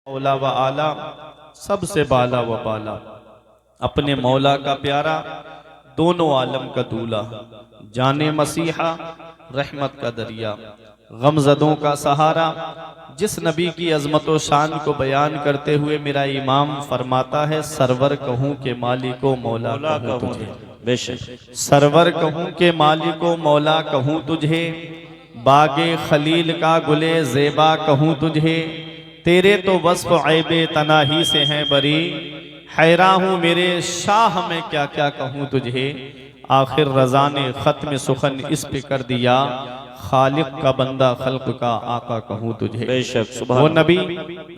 मौला व आला सबसे बाला व बाला, अपने मौला का प्यारा, दोनों आलम का दूल्हा, जाने मसीहा, रहमत का दरिया, गमजदों का सहारा, जिस नबी की अजमत व शान को बयान करते हुए मेरा इमाम फरमाता है, सरवर कहूँ के मालिको मौला कहूँ तुझे। बेशक सरवर कहूँ के मालिको मौला कहूँ तुझे, बागे खलील का गुले ज़ेबा कहूँ तुझे, तेरे तो वस्फ ऐबे तनाही से हैं बरी, हैरा हूँ मेरे शाह में क्या क्या कहूँ तुझे। आखिर रज़ा ने ख़त्म सुखन इस पे कर दिया, खालिक का बंदा खल्क का आका कहूँ तुझे। बेशक वो नबी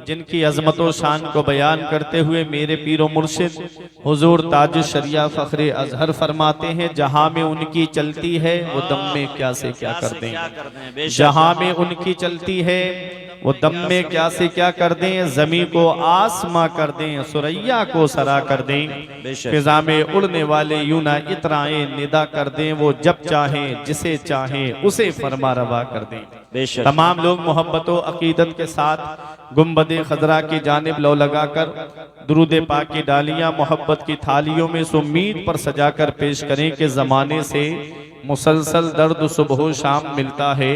जिनकी अजमत व शान को बयान करते हुए मेरे पीरो मुर्शिद हुजूर ताज शरिया फ़ख्रे अजहर फरमाते हैं, जहाँ में उनकी चलती है वो दम में क्या से क्या कर दें। जहाँ में उनकी चलती है वो दम में क्या से क्या कर दें, जमी को आसमां कर दें, सुरैया को सरा कर दें, फिजा में उड़ने वाले यूं ना इतराएं निदा कर दें, वो जब चाहें जिसे चाहें उसे फरमा रवा कर दें। तमाम लोग मोहब्बत व अकीदत के साथ गुम्बद खजरा की जानिब लो लगाकर दुरूद पाक की डालियां मोहब्बत की थालियों में इस उम्मीद पर सजाकर पेश करें कि जमाने से मुसलसल दर्द सुबह शाम मिलता है,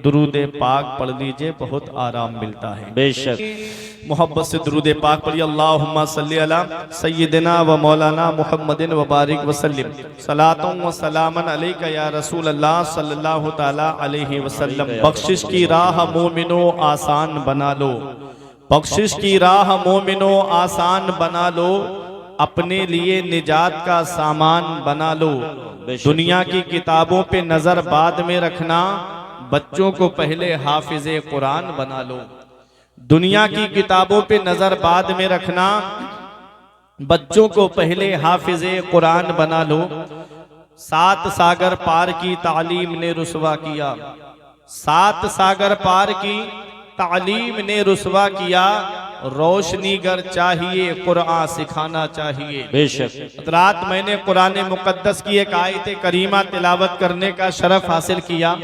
दुरूद पाक पढ़ लीजिए बहुत आराम मिलता है। बेशक मोहब्बत से दुरूद पाक पढ़िए। अल्लाहुम्मा सल्ली अला सय्यिदिना व मौलाना मुहम्मदिन व बारिक वसल्लिम, सलातों व सलामन अलैका या रसूल अल्लाह सल्लल्लाहु ताला अलैहि वसल्लम। बख्शिश की राह मोमिनो आसान बना लो, बख्शिश की राह मोमिनो आसान बना लो, अपने लिए निजात का सामान बना लो। दुनिया की किताबों पे नजर बाद में रखना, बच्चों को पहले हाफिज़े कुरान बना लो। दुनिया की किताबों पे नजर बाद में रखना, बच्चों को पहले हाफिज़े कुरान बना लो। सात सागर पार की तालीम ने रुसवा किया, सात सागर पार की तालीम ने रुसवा किया, रोशनीगर चाहिए कुरान सिखाना चाहिए। बेशक रात मैंने कुरान मुकद्दस की एक आयत करीमा तिलावत करने का शरफ हासिल किया।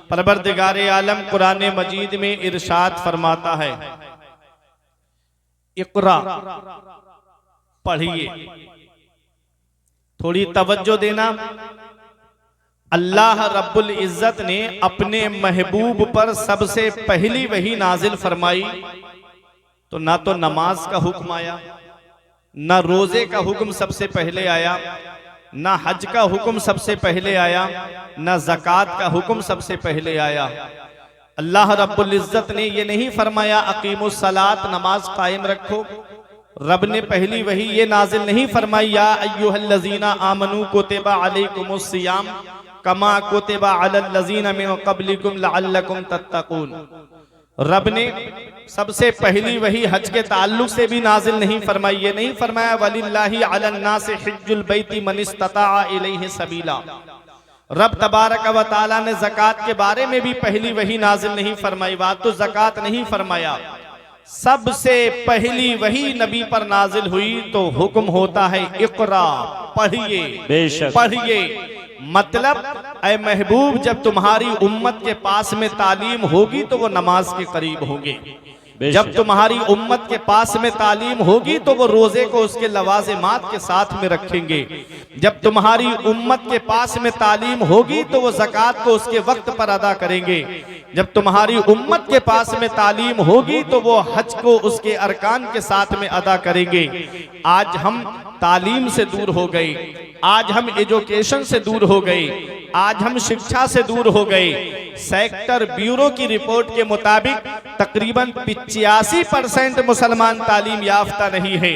परवरदिगारे आलम कुरान मजीद में इरशाद फरमाता है, इक़रा पढ़िए। थोड़ी तवज्जो देना, अल्लाह रब्बुल इज्जत ने अपने महबूब पर सबसे पहली वही नाजिल फरमाई तो ना तो नमाज का हुक्म आया, ना रोजे का हुक्म सबसे पहले आया, ना हज का हुक्म सबसे पहले आया, ना ज़कात का हुक्म सबसे पहले आया। अल्लाह रब्बुल इज्जत ने ये नहीं फरमाया अकीमुस सलात, नमाज कायम रखो। रब ने पहली वही ये नाजिल नहीं फरमाई, या अय्युहल्लज़ीना आमनू कुतिबा अलैकुमुस सियाम कमा कुतिबा अलल लज़ीना मिन क़ब्लिकुम लअल्लकुम तत्तक़ून। रब ने सबसे पहली वही हज के ताल्लुक से भी नाजिल नहीं फरमाई, ये नहीं फरमाया वलिल्लाहि अलन्नासि हिज्जुल बैति मन इस्तताअ इलैहि सबीला। रब तबारक व तआला ने ज़कात के बारे में भी पहली वही नाजिल नहीं फरमाई, बात तो ज़कात नहीं फरमाया। सबसे पहली वही नबी पर नाजिल हुई तो हुक्म होता है इक़रा पढ़िए। बेशक पढ़िए मतलब ऐ महबूब जब तुम्हारी उम्मत के पास में तालीम होगी तो वो नमाज के करीब होंगे, जब तुम्हारी उम्मत के पास में तालीम होगी तो वो रोजे को उसके लवाज़िमात के साथ में रखेंगे, जब तुम्हारी उम्मत के पास में तालीम होगी तो वो ज़कात को उसके वक्त पर अदा करेंगे, जब तुम्हारी उम्मत के पास में तालीम होगी तो वो हज को उसके अरकान के साथ में अदा करेंगे। आज हम तालीम से दूर हो गए, आज हम एजुकेशन से दूर हो गए, आज हम शिक्षा से दूर हो गए। सेक्टर ब्यूरो की रिपोर्ट के मुताबिक तकरीबन 85% मुसलमान तालीम याफ्ता नहीं है।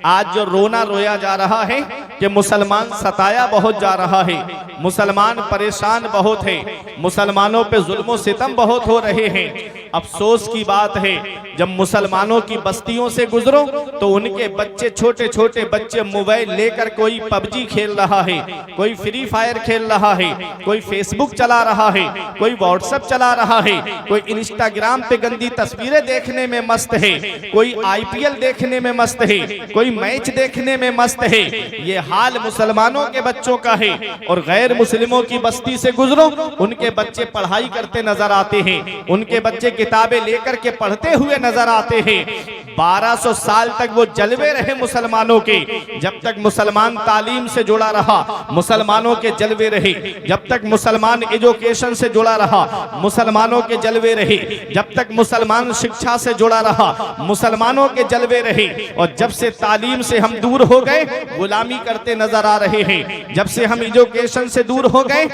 आज जो रोना रोया जा रहा है कि मुसलमान सताया बहुत जा रहा है, मुसलमान परेशान बहुत है, मुसलमानों पे जुल्म सितम बहुत हो रहे हैं। अफसोस की बात है जब मुसलमानों की बस्तियों से गुजरो तो उनके बच्चे, छोटे छोटे बच्चे मोबाइल लेकर कोई पबजी खेल रहा है, कोई फ्री फायर खेल रहा है, कोई फेसबुक चला रहा है, कोई व्हाट्सएप चला रहा है, कोई इंस्टाग्राम पे गंदी तस्वीरें देखने में मस्त है, कोई आईपीएल देखने में मस्त है, कोई मैच देखने में मस्त है। ये हाल मुसलमानों के बच्चों का है। और गैर मुस्लिमों की बस्ती से गुजरो, उनके बच्चे पढ़ाई करते नजर आते हैं, उनके बच्चे किताबें लेकर के पढ़ते हुए नजर आते हैं। 1200 साल तक वो जलवे रहे मुसलमानों के। जब तक मुसलमान तालीम से जुड़ा रहा, मुसलमानों के जलवे रहे। जब तक मुसलमान एजुकेशन से जुड़ा रहा, मुसलमानों के जलवे रहे। जब तक मुसलमान शिक्षा से जुड़ा रहा, मुसलमानों के जलवे रहे। और जब से तालीम से हम दूर हो गए, गुलामी करते नजर आ रहे हैं। जब से हम एजुकेशन से दूर हो गए,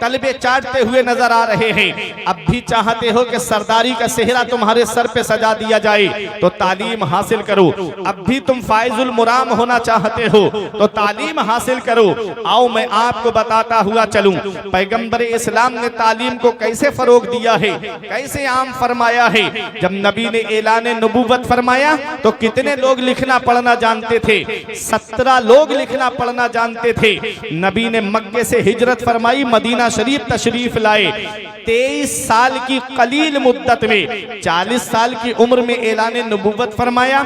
तलबे चाटते हुए नजर आ रहे हैं। अब भी चाहते हो कि सरदारी का सेहरा तुम्हारे सर पे सजा दिया जाए, तो तालीम हासिल करो। अब भी तुम फाइजुल मुराम होना चाहते हो, तो तालीम हासिल करो। आओ मैं आपको बताता हुआ चलूं, पैगंबर इस्लाम ने तालीम को कैसे फरोग दिया है, कैसे आम फरमाया है। जब नबी ने ऐलान नबूवत फरमाया तो कितने लोग लिखना पढ़ना जानते थे? 17 लोग लिखना पढ़ना जानते थे। नबी ने मक्के से हिजरत फरमाई, मदीना शरीफ तशरीफ लाए। 23 साल की कलील मुद्दत में, 40 साल की उम्र में ऐलान नबूवत फरमाया।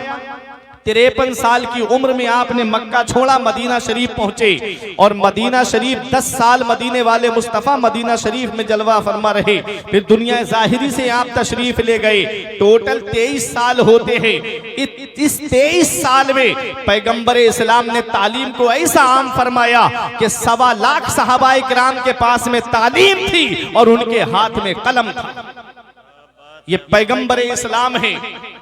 53 साल की उम्र में आपने मक्का छोड़ा, मदीना शरीफ पहुंचे। और मदीना शरीफ 10 साल मदीने वाले मुस्तफ़ा मदीना शरीफ में जलवा फरमा रहे। फिर दुनिया ज़ाहिरी से आप तशरीफ ले गए। टोटल 23 साल होते हैं। इस 23 साल में पैगंबर इस्लाम ने तालीम को ऐसा आम फरमाया कि 1.25 लाख सहाबाए किराम के पास में तालीम थी और उनके हाथ में कलम था। ये पैगंबर इस्लाम है।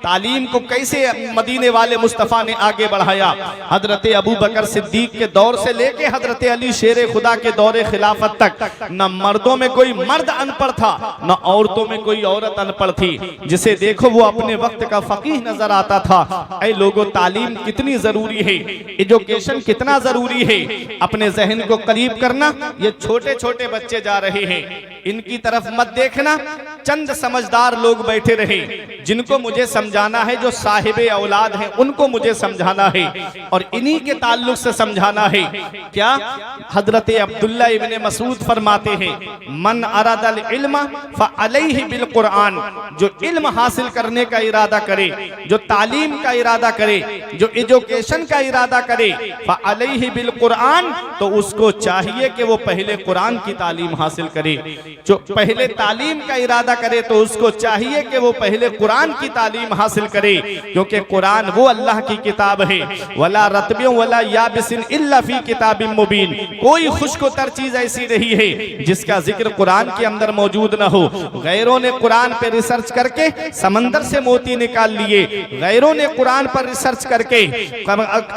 तालीम को कैसे मदीने वाले मुस्तफ़ा ने आगे बढ़ाया। हजरत अबू बकर सिद्दीक के दौर से लेके हजरत अली शेर खुदा के दौरे खिलाफत तक न मर्दों में कोई मर्द अनपढ़ था, न औरतों में कोई औरत अनपढ़ थी। जिसे देखो वो अपने वक्त का फकीह नजर आता था। ऐ लोगों, तालीम कितनी जरूरी है, एजुकेशन कितना जरूरी है। अपने जहन को करीब करना। ये छोटे छोटे बच्चे जा रहे हैं, इनकी तरफ मत देखना। चंद समझदार लोग बैठे रहे, जिनको मुझे समझाना है, जो साहिबे औलाद हैं उनको मुझे समझाना है और इन्हीं के ताल्लुक से समझाना है। क्या हजरत अब्दुल्ला इब्ने मसूद फरमाते हैं, मन अरादल इल्म फअलैहि बिल कुरान। जो इल्म हासिल करने का इरादा करे, जो तालीम का इरादा करे, जो एजुकेशन का इरादा करे, फअलैहि बिल कुरान, तो उसको चाहिए कि वो पहले कुरान की तालीम हासिल करे। जो पहले तालीम का इरादा करे तो उसको चाहिए कि वो पहले कुरान की तालीम हासिल करे, क्योंकि कुरान वो अल्लाह की किताब है। वला रतबिन वला याबिसिन इल्ला फी किताबिन मुबीन। कोई खुश्क-ओ-तर चीज ऐसी नहीं है जिसका जिक्र कुरान के अंदर मौजूद न हो। गैरों ने कुरान पे रिसर्च करके समंदर से मोती निकाल लिए, गैरों ने कुरान पर रिसर्च करके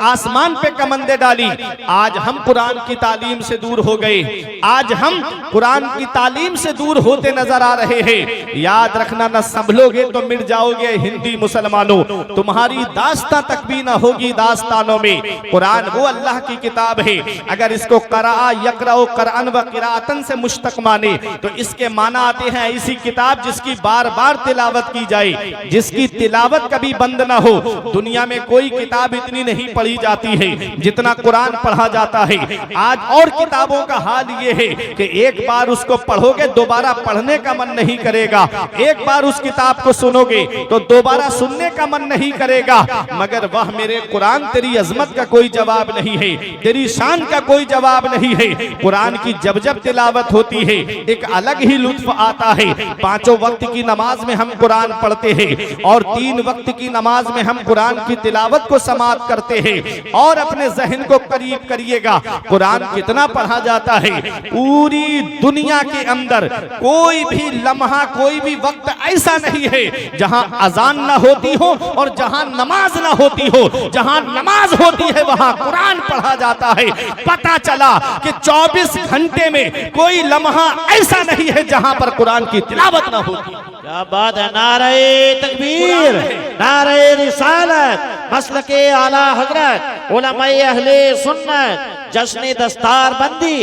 आसमान पे कमंदे डाली। आज हम कुरान की तालीम से दूर हो गए, आज हम कुरान की तालीम से दूर होते नजर आ रहे हैं। याद रखना, न संभलोगे तो मिट जाओगे हिंदी मुसलमानों, तुम्हारी दास्तां तक भी ना होगी दास्तानों में। कुरान वो अल्लाह की किताब है। अगर इसको करा यकराओ करअन व किरातन से मुश्तक माने तो इसके माना आते हैं ऐसी किताब जिसकी बार बार तिलावत की जाए, जिसकी तिलावत कभी बंद ना हो। दुनिया में कोई किताब इतनी नहीं पढ़ी जाती है जितना कुरान पढ़ा जाता है। आज और किताबों का हाल ये है कि एक बार उसको पढ़ोगे दोबारा पढ़ने का मन नहीं करेगा, एक बार उस किताब को सुनोगे तो दोबारा सुनने का मन नहीं करेगा। मगर वह मेरे कुरान तेरी अजमत का कोई जवाब नहीं है, तेरी शान का कोई जवाब नहीं है। कुरान की जब जब तिलावत होती है एक अलग ही लुत्फ आता है। 5 वक्त की नमाज में हम कुरान पढ़ते हैं और 3 वक्त की नमाज में हम कुरान की तिलावत को समाप्त करते हैं। और अपने जहन को करीब करिएगा, कुरान कितना पढ़ा जाता है। पूरी दुनिया के अंदर कोई भी लम्हा, कोई भी वक्त ऐसा नहीं है जहां अजान ना होती हो और जहां नमाज ना होती हो। जहां नमाज होती है वहां कुरान पढ़ा जाता है। पता चला कि 24 घंटे में कोई लम्हा ऐसा नहीं है जहां पर कुरान की तिलावत ना होती। क्या बात है। नारे तकबीर, नारे रिसालत, मसलके आला हजरत, उलमाए अहले सुन्नत, जश्न दस्तार बंदी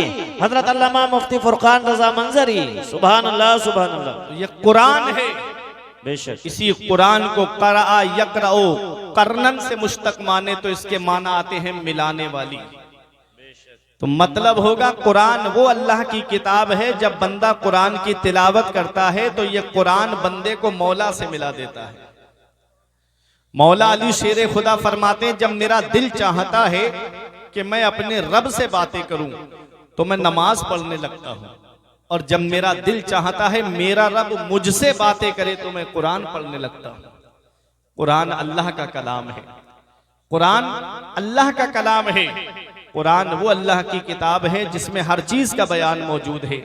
हजरत अल्लामा मुफ्ती फुरकान रजा मंजरी। सुभान अल्लाह, सुभान अल्लाह। ये कुरान है बेशक। इसी कुरान को करा यकराओ करनन से मुश्तक माने तो इसके माना आते हैं मिलाने वाली। तो मतलब होगा कुरान वो अल्लाह की किताब है। जब बंदा कुरान की तिलावत करता है तो ये कुरान बंदे को मौला से मिला देता है। मौला अली शेर खुदा फरमाते हैं, जब मेरा दिल चाहता है कि मैं अपने रब से बातें करूं तो मैं नमाज पढ़ने लगता हूं, और जब मेरा दिल चाहता है मेरा रब मुझसे बातें करे तो मैं कुरान पढ़ने लगता हूं। कुरान अल्लाह का कलाम है, कुरान अल्लाह का कलाम है। कुरान वो अल्लाह की किताब है जिसमें हर चीज का बयान मौजूद है,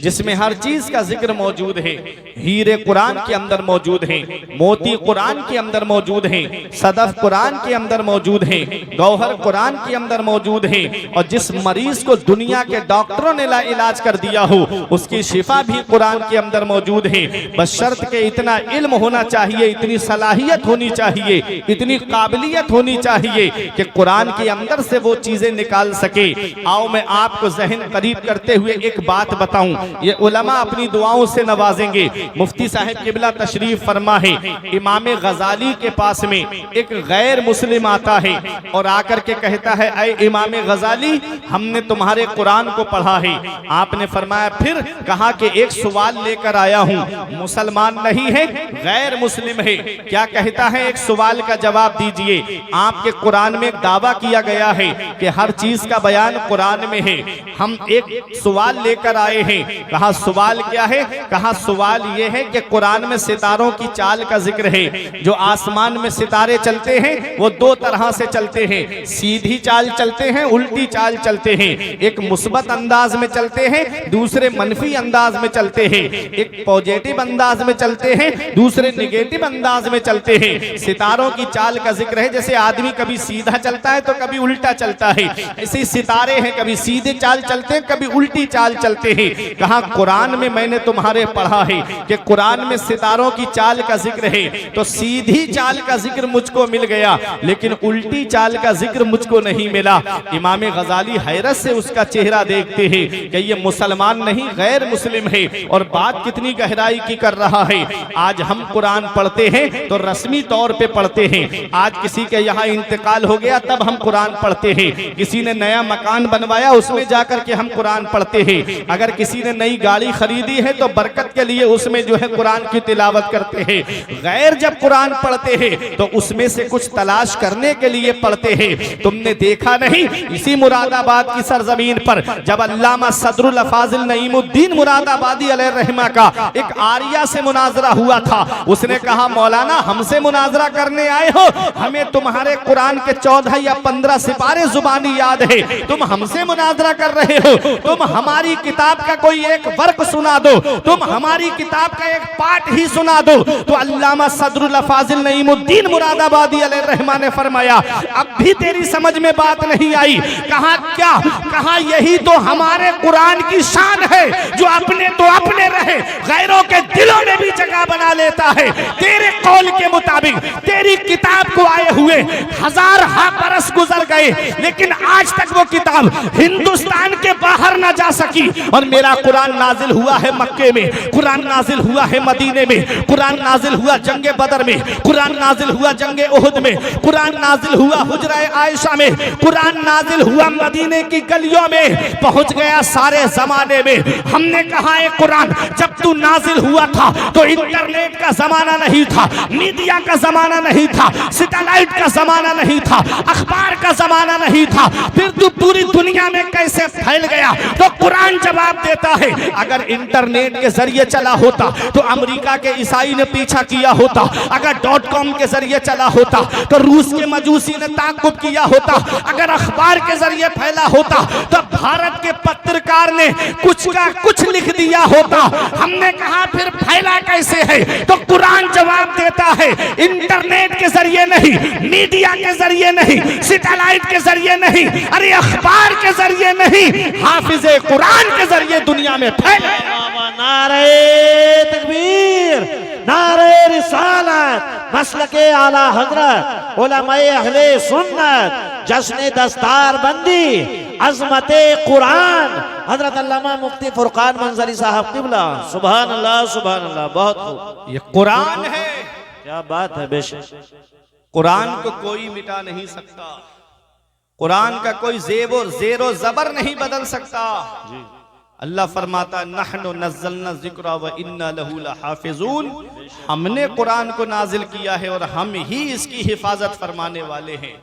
जिसमें हर चीज का जिक्र मौजूद है। हीरे कुरान के अंदर मौजूद हैं, मोती कुरान के अंदर मौजूद हैं, सदफ कुरान के अंदर मौजूद हैं, गौहर कुरान के अंदर मौजूद हैं। और जिस मरीज को दुनिया के डॉक्टरों ने इलाज कर दिया हो उसकी शिफा भी कुरान के अंदर मौजूद है। बशर्त के इतना इल्म होना चाहिए, इतनी सलाहियत होनी चाहिए, इतनी काबिलियत होनी चाहिए कि कुरान के अंदर से वो चीजें निकाल सके। आओ मैं आपको जहन करीब करते हुए एक बात बताऊं, ये उलमा अपनी दुआओं से नवाजेंगे। मुफ्ती साहब किबला तशरीफ फरमा है, इमाम गजाली के पास में एक गैर मुस्लिम आता है और आकर के कहता है, ऐ इमाम गजाली हमने तुम्हारे कुरान को पढ़ा है। आपने फरमाया फिर? कहा कि एक सवाल लेकर आया हूं, मुसलमान नहीं है, गैर मुस्लिम है। क्या कहता है? एक सवाल का जवाब दीजिए। आपके कुरान में एक दावा किया गया है कि हर चीज का बयान कुरान में है। हम एक सवाल लेकर आए हैं। कहा सवाल क्या है? कहा सवाल यह है कि कुरान में सितारों की चाल का जिक्र है। जो आसमान में सितारे चलते हैं वो दो तरह से चलते हैं, सीधी चाल चलते हैं, उल्टी चाल चलते हैं। एक मुस्बत अंदाज में चलते हैं, दूसरे मनफी अंदाज में चलते हैं। एक पॉजिटिव अंदाज में चलते हैं, दूसरे निगेटिव अंदाज में चलते हैं। सितारों की चाल का जिक्र है। जैसे आदमी कभी सीधा चलता है तो कभी उल्टा चलता है, ऐसे सितारे हैं, कभी सीधे चाल चलते हैं, कभी उल्टी चाल चलते हैं। कहा कुरान में मैंने तुम्हारे पढ़ा है कि कुरान में सितारों की चाल का जिक्र है, तो सीधी चाल का जिक्र मुझको मिल गया लेकिन उल्टी चाल का जिक्र मुझको नहीं मिला। इमाम गजाली हैरत से उसका चेहरा देखते हैं कि ये मुसलमान नहीं गैर मुस्लिम है। और बात कितनी गहराई की कर रहा है। आज हम कुरान पढ़ते हैं तो रस्मी तौर पे पढ़ते हैं। आज किसी के यहाँ इंतकाल हो गया तब हम कुरान पढ़ते हैं। किसी ने नया मकान बनवाया उसमें जाकर के हम कुरान पढ़ते हैं। अगर किसी ने नई गाड़ी खरीदी है तो बरकत के लिए उसमें जो है कुरान की तिलावत करते हैं। गैर जब कुरान पढ़ते हैं तो उसमें से कुछ तलाश करने के लिए पढ़ते हैं। तुमने देखा नहीं, इसी मुरादाबाद की सरजमीन पर जब अल्लामा सदरुल फाजिल नईमुद्दीन मुरादाबादी अलैहिर्रहमा का एक आरिया से मुनाजरा हुआ था। उसने कहा मौलाना हमसे मुनाजरा करने आए हो, हमें तुम्हारे कुरान के 14 या 15 सिपारे जुबानी याद है, तुम हमसे मुनाजरा कर रहे हो। तुम हमारी किताब का कोई एक वर्क सुना दो, तुम हमारी किताब का एक पाठ ही सुना दो। तो अल्लामा सदरुल फाजिल नईमुद्दीन मुरादाबादी अलैहिर्रहमा ने फरमाया अब भी तेरी समझ में बात नहीं आई। कहा क्या? कहा यही तो हमारे कुरान की शान है जो अपने तो अपने रहे, गैरों के दिलों में भी जगह बना लेता है। तेरे कौल के मुताबिक तेरी किताब को आए हुए 1000 बरस गुजर गए लेकिन आज तक वो किताब हिंदुस्तान के बाहर ना जा सकी। और मेरा कुरान नाजिल हुआ है मक्के में, कुरान नाजिल हुआ है मदीने में, कुरान नाजिल हुआ जंगे बदर में, कुरान नाजिल हुआ जंगे उहुद में, कुरान नाजिल हुआ हुजरा आयशा में, कुरान नाजिल हुआ मदीने की गलियों में, पहुंच गया सारे जमाने में। हमने कहा है कुरान जब तू नाजिल हुआ था तो इंटरनेट का जमाना नहीं था, मीडिया का जमाना नहीं था, सैटेलाइट का जमाना नहीं था, अखबार का जमाना नहीं था, फिर तू पूरी दुनिया में कैसे फैल गया? तो कुरान जवाब देता है अगर इंटरनेट के जरिए चला होता तो अमेरिका के ईसाई ने पीछा किया होता, अगर .com के जरिए चला होता तो रूस के मजूसी ने ताकुब किया होता, अगर अखबार के जरिए फैला होता तो भारत के पत्रकार ने कुछ का कुछ लिख दिया होता। हमने कहा फिर फैला कैसे है? तो कुरान जवाब देता है इंटरनेट के जरिए नहीं, मीडिया के जरिए नहीं, सैटेलाइट के जरिए नहीं, अरे अखबार के जरिए नहीं, हाफिज़े कुरान के जरिए दुनिया में फैला। नारे तकबीर, नारे रिसालत, मसलके आला हजरत, उलमाए अहले सुन्नत, जश्न दस्तार बंदी, अजमते कुरान, हजरत अल्लामा मुफ्ती फुरकान मंजरी साहब किबला। सुभान अल्लाह, सुभान अल्लाह, बहुत खूब। ये कुरान है, क्या बात है। बेशक कुरान को कोई मिटा नहीं सकता, कुरान का कोई जेरो जबर नहीं बदल सकता। अल्लाह फरमाता नहनु नज़्ज़लना ज़िक्रा व इन्ना लहू लहाफ़िज़ून, हमने कुरान को नाजिल किया है और हम ही इसकी हिफाजत फरमाने वाले हैं।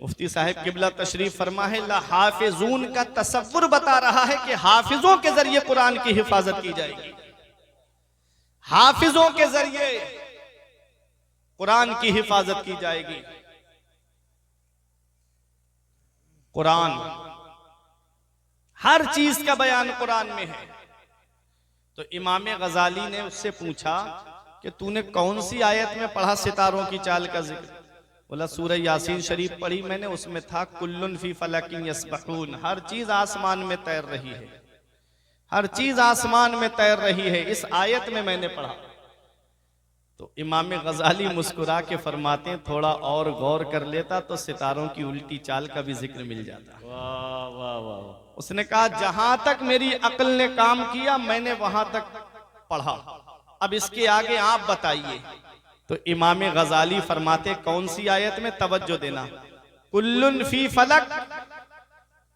मुफ्ती साहब किबला तशरीफ फरमा है लहाफ़िज़ून का तसव्वुर बता रहा है कि हाफिजों के जरिए कुरान की हिफाजत की जाएगी, हाफिजों के जरिए कुरान की हिफाजत की जाएगी। कुरान, हर चीज का बयान कुरान में है। तो इमाम गजाली ने उससे पूछा कि तूने कौन सी आयत में पढ़ा सितारों की चाल का जिक्र? बोला सूरह यासीन शरीफ पढ़ी मैंने, उसमें था कुल्लुन फी फलकिन यस्बहून, हर चीज आसमान में तैर रही है, हर चीज आसमान में तैर रही है, इस आयत में मैंने पढ़ा। तो इमाम गजाली मुस्कुरा के फरमाते हैं थोड़ा और गौर कर लेता तो सितारों की उल्टी चाल का भी जिक्र मिल जाता। वाह वाह वाह। उसने कहा जहां तक मेरी अक्ल ने काम किया मैंने वहां तक पढ़ा, अब इसके आगे आप बताइए। तो इमाम गजाली फरमाते कौन सी आयत में? तवज्जो देना। कुल्लुन फी फलक,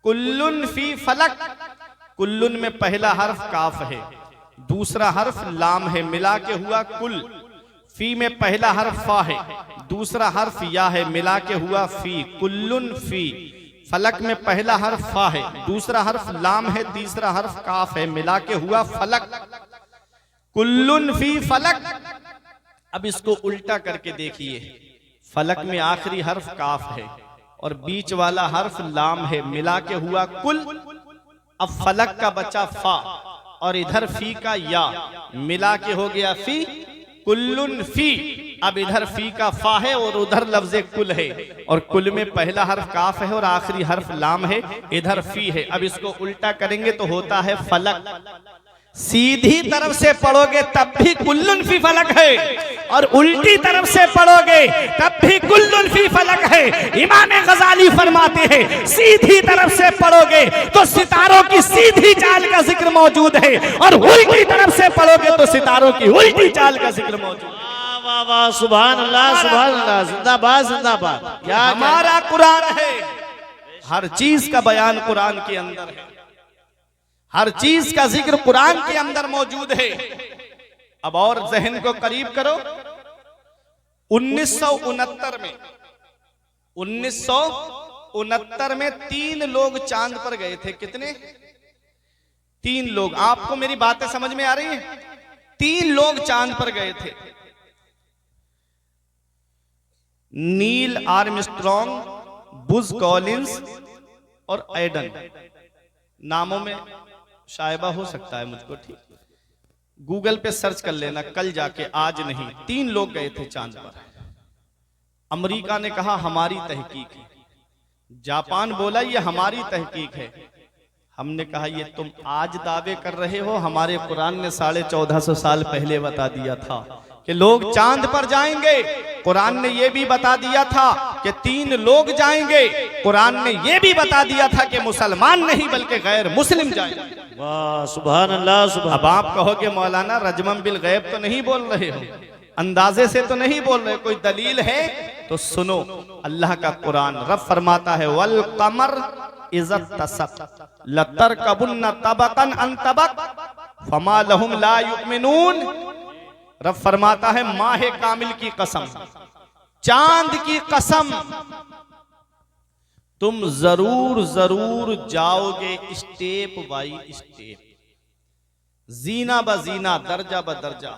कुल्लुन फी फलक, कुल्लुन में पहला हर्फ काफ है, दूसरा हर्फ लाम है, मिला के हुआ कुल। फी में पहला हर्फ फा है, दूसरा हर्फ या है, मिला के हुआ फी, कुल्लुन फी। फलक में पहला हर्फ फा है, दूसरा हर्फ लाम है, तीसरा हर्फ काफ है, मिला के हुआ फलक, कुल्लुन फी फलक। अब इसको उल्टा करके देखिए, फलक में आखिरी हर्फ काफ है और बीच वाला हर्फ लाम है, मिला के हुआ कुल। अब फलक का बचा फा और इधर फी का या, मिला के हो गया फी, कुल्लुन फी। अब इधर फी का फा है और उधर लफ्ज़े कुल है, और कुल में पहला हर्फ काफ है और आखिरी हर्फ लाम है, इधर फी है। अब इसको उल्टा करेंगे तो होता है फलक। सीधी तरफ से पढ़ोगे तब भी कुल्लुन फी फलक है, और उल्टी तरफ से पढ़ोगे तब भी कुल्लुन फी फलक है। इमाम गजाली फरमाते हैं सीधी तरफ से पढ़ोगे तो सितारों की सीधी चाल का जिक्र मौजूद है, और उल्टी तरफ से पढ़ोगे तो सितारों की उल्टी चाल का जिक्र मौजूद है। वाह वाह, सुभान अल्लाह सुभान अल्लाह, जिंदाबाद जिंदाबाद। क्या हमारा कुरान है, हर चीज का बयान कुरान के अंदर है, हर चीज का जिक्र कुरान के अंदर मौजूद है। अब और जहन को करीब करो, 1969 में 1969 में 3 लोग चांद पर गए थे। कितने? 3 लोग। आपको मेरी बातें समझ में आ रही है? 3 लोग चांद पर गए थे। नील आर्मस्ट्रॉन्ग, बुज कॉलिंस और एडन। नामों में शायबा हो सकता है मुझको, ठीक, गूगल पे सर्च कर लेना कल जाके, आज नहीं। 3 लोग गए थे चांद पर। अमेरिका ने कहा हमारी तहकीक है, जापान बोला ये हमारी तहकीक है। हमने कहा ये तुम आज दावे कर रहे हो, हमारे कुरान ने 1450 साल पहले बता दिया था कि लोग चांद पर जाएंगे। कुरान ने यह भी बता दिया था कि 3 लोग जाएंगे। कुरान ने यह भी बता दिया था कि मुसलमान नहीं बल्कि गैर मुस्लिम जाएंगे। वाह सुभान अल्लाह सुभान। अब आप कहोगे मौलाना रजमम बिल गैब तो नहीं बोल रहे हो, अंदाजे से तो नहीं बोल रहे, कोई दलील है तो सुनो। अल्लाह का कुरान, रब फरमाता है वल कमर इज़्ज़त तसक लतरकबुन्ना तबकन अन तबक फमा लहुम ला युमिनून। रब फरमाता है माहे कामिल की कसम, चांद की कसम, तुम जरूर जरूर जाओगे स्टेप बाई स्टेप, जीना ब जीना, दर्जा ब दर्जा।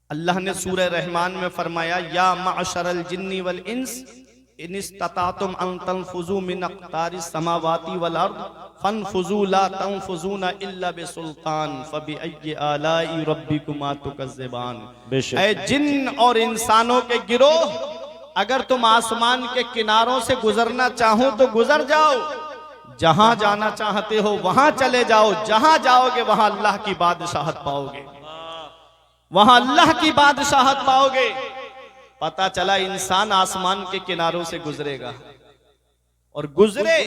अल्लाह ने सूरह रहमान में फरमाया या मअशरल जिन्नी वल इंस इन इस्ततातुम अन तनफुजू मिन अक़तारिस समावाति वल अर्द फनफुजू ला तनफुजूना इल्ला बिसुल्तान फबिअय्यि आलाई रब्बिकुमा तुकज़्ज़िबान। ऐ जिन और इंसानों के गिरोह, अगर तुम आसमान के किनारों से गुजरना चाहो तो गुजर जाओ, जहां जाना चाहते हो वहां चले जाओ, जहां जाओगे वहां अल्लाह की बादशाहत पाओगे, वहां अल्लाह की बादशाहत पाओगे। पता चला इंसान आसमान के किनारों से गुजरेगा, और गुजरे।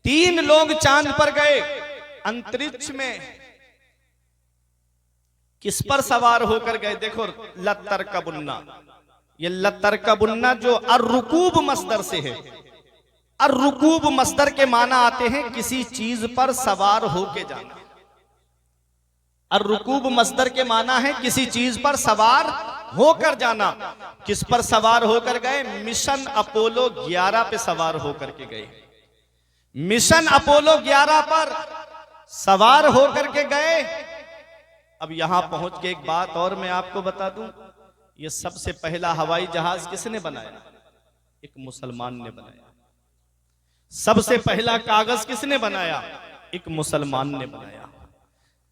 3 लोग चांद पर गए, अंतरिक्ष में किस पर सवार होकर गए? देखो लत्तर कबुन्ना, ये लत्तर कबुन्ना जो अर्रुकूब मस्दर से है। अर्रुकूब मस्दर के माना आते हैं किसी चीज पर सवार होके जाना। अर्रुकूब मस्दर के माना है किसी चीज पर सवार होकर जाना। किस पर सवार होकर गए? मिशन अपोलो 11 पे सवार होकर के गए। मिशन अपोलो 11 पर सवार होकर के गए, अब यहां पहुंच के एक बात और मैं आपको बता दूं, ये सबसे पहला हवाई जहाज किसने बनाया? एक मुसलमान ने बनाया। सबसे पहला कागज किसने बनाया? एक मुसलमान ने बनाया।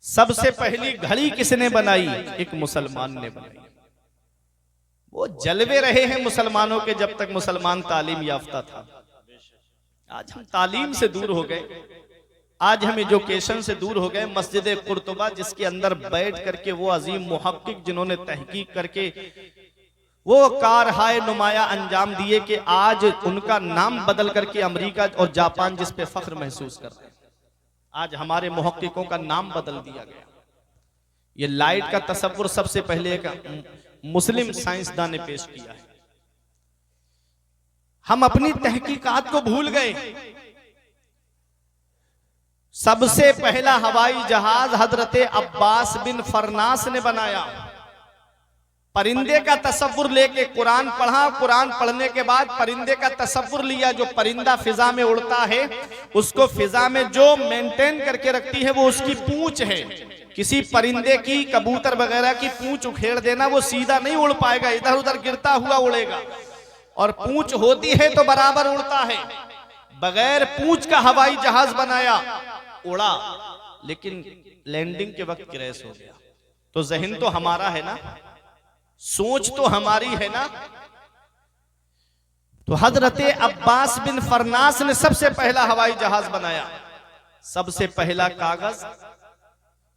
सबसे पहली घड़ी किसने बनाई? एक मुसलमान ने बनाई। वो जलवे रहे हैं मुसलमानों के जब तक मुसलमान तालीम याफ्ता था। आज हम तालीम से दूर हो गए, आज हम एजुकेशन से दूर हो गए। मस्जिद कुर्तुबा जिसके अंदर बैठ करके वो अजीम मुहक्किक जिन्होंने तहकीक करके वो कारहाय नुमाया अंजाम दिए कि आज उनका नाम बदल करके अमेरिका और जापान जिस पे फख्र महसूस कर रहे हैं, आज हमारे मुहक्किकों का नाम बदल दिया गया। ये लाइट का तसव्वुर सबसे पहले एक मुस्लिम साइंसदान ने पेश किया है। हम अपनी तहकीकात को भूल गए। सबसे पहला हवाई जहाज हजरत अब्बास बिन फरनास ने बनाया। परिंदे का तसव्वुर लेके कुरान पढ़ा, कुरान पढ़ने के बाद परिंदे का तसव्वुर लिया। जो परिंदा फिजा में उड़ता है उसको फिजा में जो मेंटेन करके रखती है वो उसकी पूंछ है। किसी परिंदे की, कबूतर वगैरह की पूंछ उखेड़ देना, वो सीधा नहीं उड़ पाएगा, इधर उधर गिरता हुआ उड़ेगा। और पूंछ होती है तो बराबर उड़ता है। बगैर पूंछ का हवाई जहाज बनाया, उड़ा, लेकिन लैंडिंग के वक्त क्रैश हो गया। तो जहन तो हमारा है ना, सोच तो हमारी है ना। तो हजरत अब्बास बिन फरनास ने सबसे पहला हवाई जहाज बनाया। सबसे पहला कागज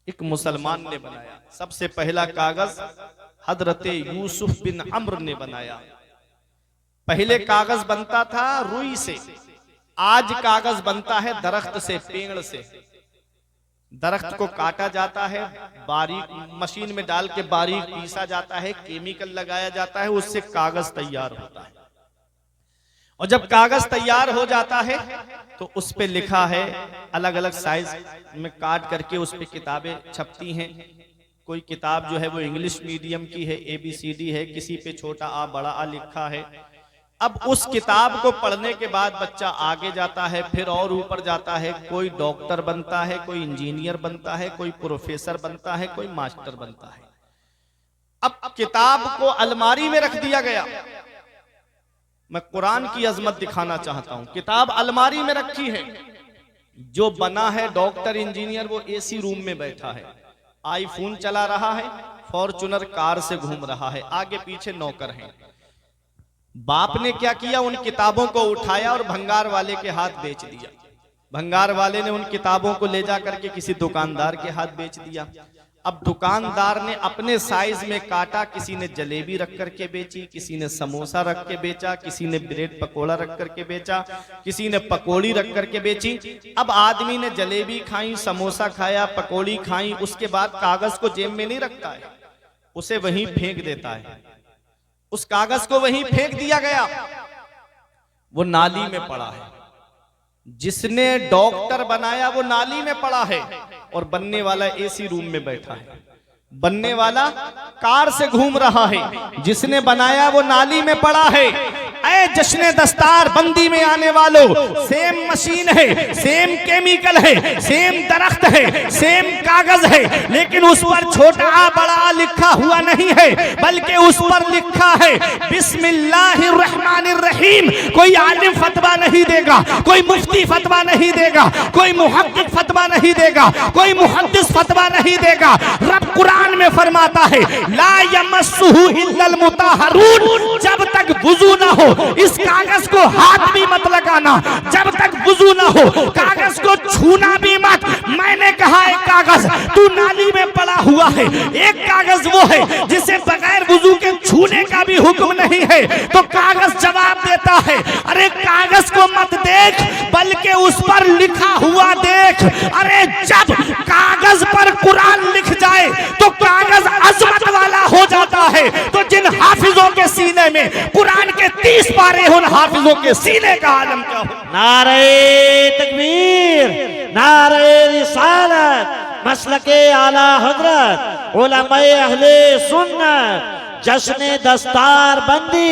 एक मुसलमान ने बनाया। सबसे पहला कागज हजरत यूसुफ बिन अम्र ने बनाया। पहले कागज बनता था रुई से, आज कागज बनता है दरख्त से, पेड़ से। दरख्त को काटा जाता है, बारीक मशीन में डाल के बारीक पीसा जाता है, केमिकल लगाया जाता है, उससे कागज तैयार होता है। और जब कागज तैयार हो जाता है तो उस पे लिखा है, अलग अलग साइज में काट करके उस पे किताबें छपती हैं। कोई किताब जो है वो इंग्लिश मीडियम की है, ABCD है, किसी पे छोटा आ बड़ा आ लिखा है। अब उस किताब को पढ़ने के बाद बच्चा आगे जाता है, फिर और ऊपर जाता है। कोई डॉक्टर बनता है, कोई इंजीनियर बनता है, कोई प्रोफेसर बनता है, कोई मास्टर बनता है। अब किताब को अलमारी में रख दिया गया। मैं कुरान की अजमत दिखाना चाहता हूं। किताब अलमारी में रखी है। जो बना है डॉक्टर इंजीनियर वो AC रूम में बैठा है, आईफोन चला रहा है, फॉर्च्यूनर कार से घूम रहा है, आगे पीछे नौकर हैं। बाप ने क्या किया, उन किताबों को उठाया और भंगार वाले के हाथ बेच दिया। भंगार वाले ने उन किताबों को ले जा करके किसी दुकानदार के हाथ बेच दिया। अब दुकानदार ने अपने साइज में काटा, किसी ने जलेबी रख करके बेची, किसी ने समोसा रख के बेचा, किसी ने ब्रेड पकोड़ा रख करके बेचा, किसी ने पकोड़ी रख करके बेची। अब आदमी ने जलेबी खाई, समोसा खाया, पकोड़ी खाई, उसके बाद कागज को जेब में नहीं रखता है, उसे वहीं फेंक देता है। उस कागज को वहीं फेंक दिया गया, वो नाली में पड़ा है। जिसने डॉक्टर बनाया वो नाली में पड़ा है और बनने वाला AC रूम में बैठा है। बनने वाला कार से घूम रहा है, जिसने बनाया वो नाली में पड़ा है। ऐ जश्न दस्तार बंदी में आने वालों, सेम मशीन है, सेम केमिकल है, सेम दरख्त है, सेम कागज है, लेकिन उस पर छोटा आ बड़ा आ लिखा हुआ नहीं है, बल्कि उस पर लिखा है बिस्मिल्लाहिर्रहमानिर्रहीम। कोई आलिम फतवा नहीं देगा, कोई मुफ्ती फतवा नहीं देगा, कोई मुहक्किक फतवा नहीं देगा, कोई मुहद्दिस फतवा नहीं देगा। रब कुरान में फरमाता है ला यमस्सुहु इल्लल मुताहरून। जब तक वुजू ना हो इस कागज को हाथ भी मत लगाना। जब तक वुजू ना हो कागज को छूना भी मत। मैंने कहा एक कागज तू नाली में पड़ा हुआ है, एक कागज वो है जिसे बगैर वुजू के छूने का भी हुक्म नहीं है। तो कागज जवाब देता है अरे कागज को मत देख, बल्कि उस पर लिखा हुआ देख। अरे जब कागज पर कुरान लिख जाए तो कागज अजमत वाला हो जाता है। तो जिन हाफिजों के सीने में कुरान के 30 पारे हो, हाफिजों के सीने का आलम क्या हो। नारे तकबीर, नारे रिसालत, मसलके आला हजरत, उलमाए अहले सुन्नत, जश्न दस्तार बंदी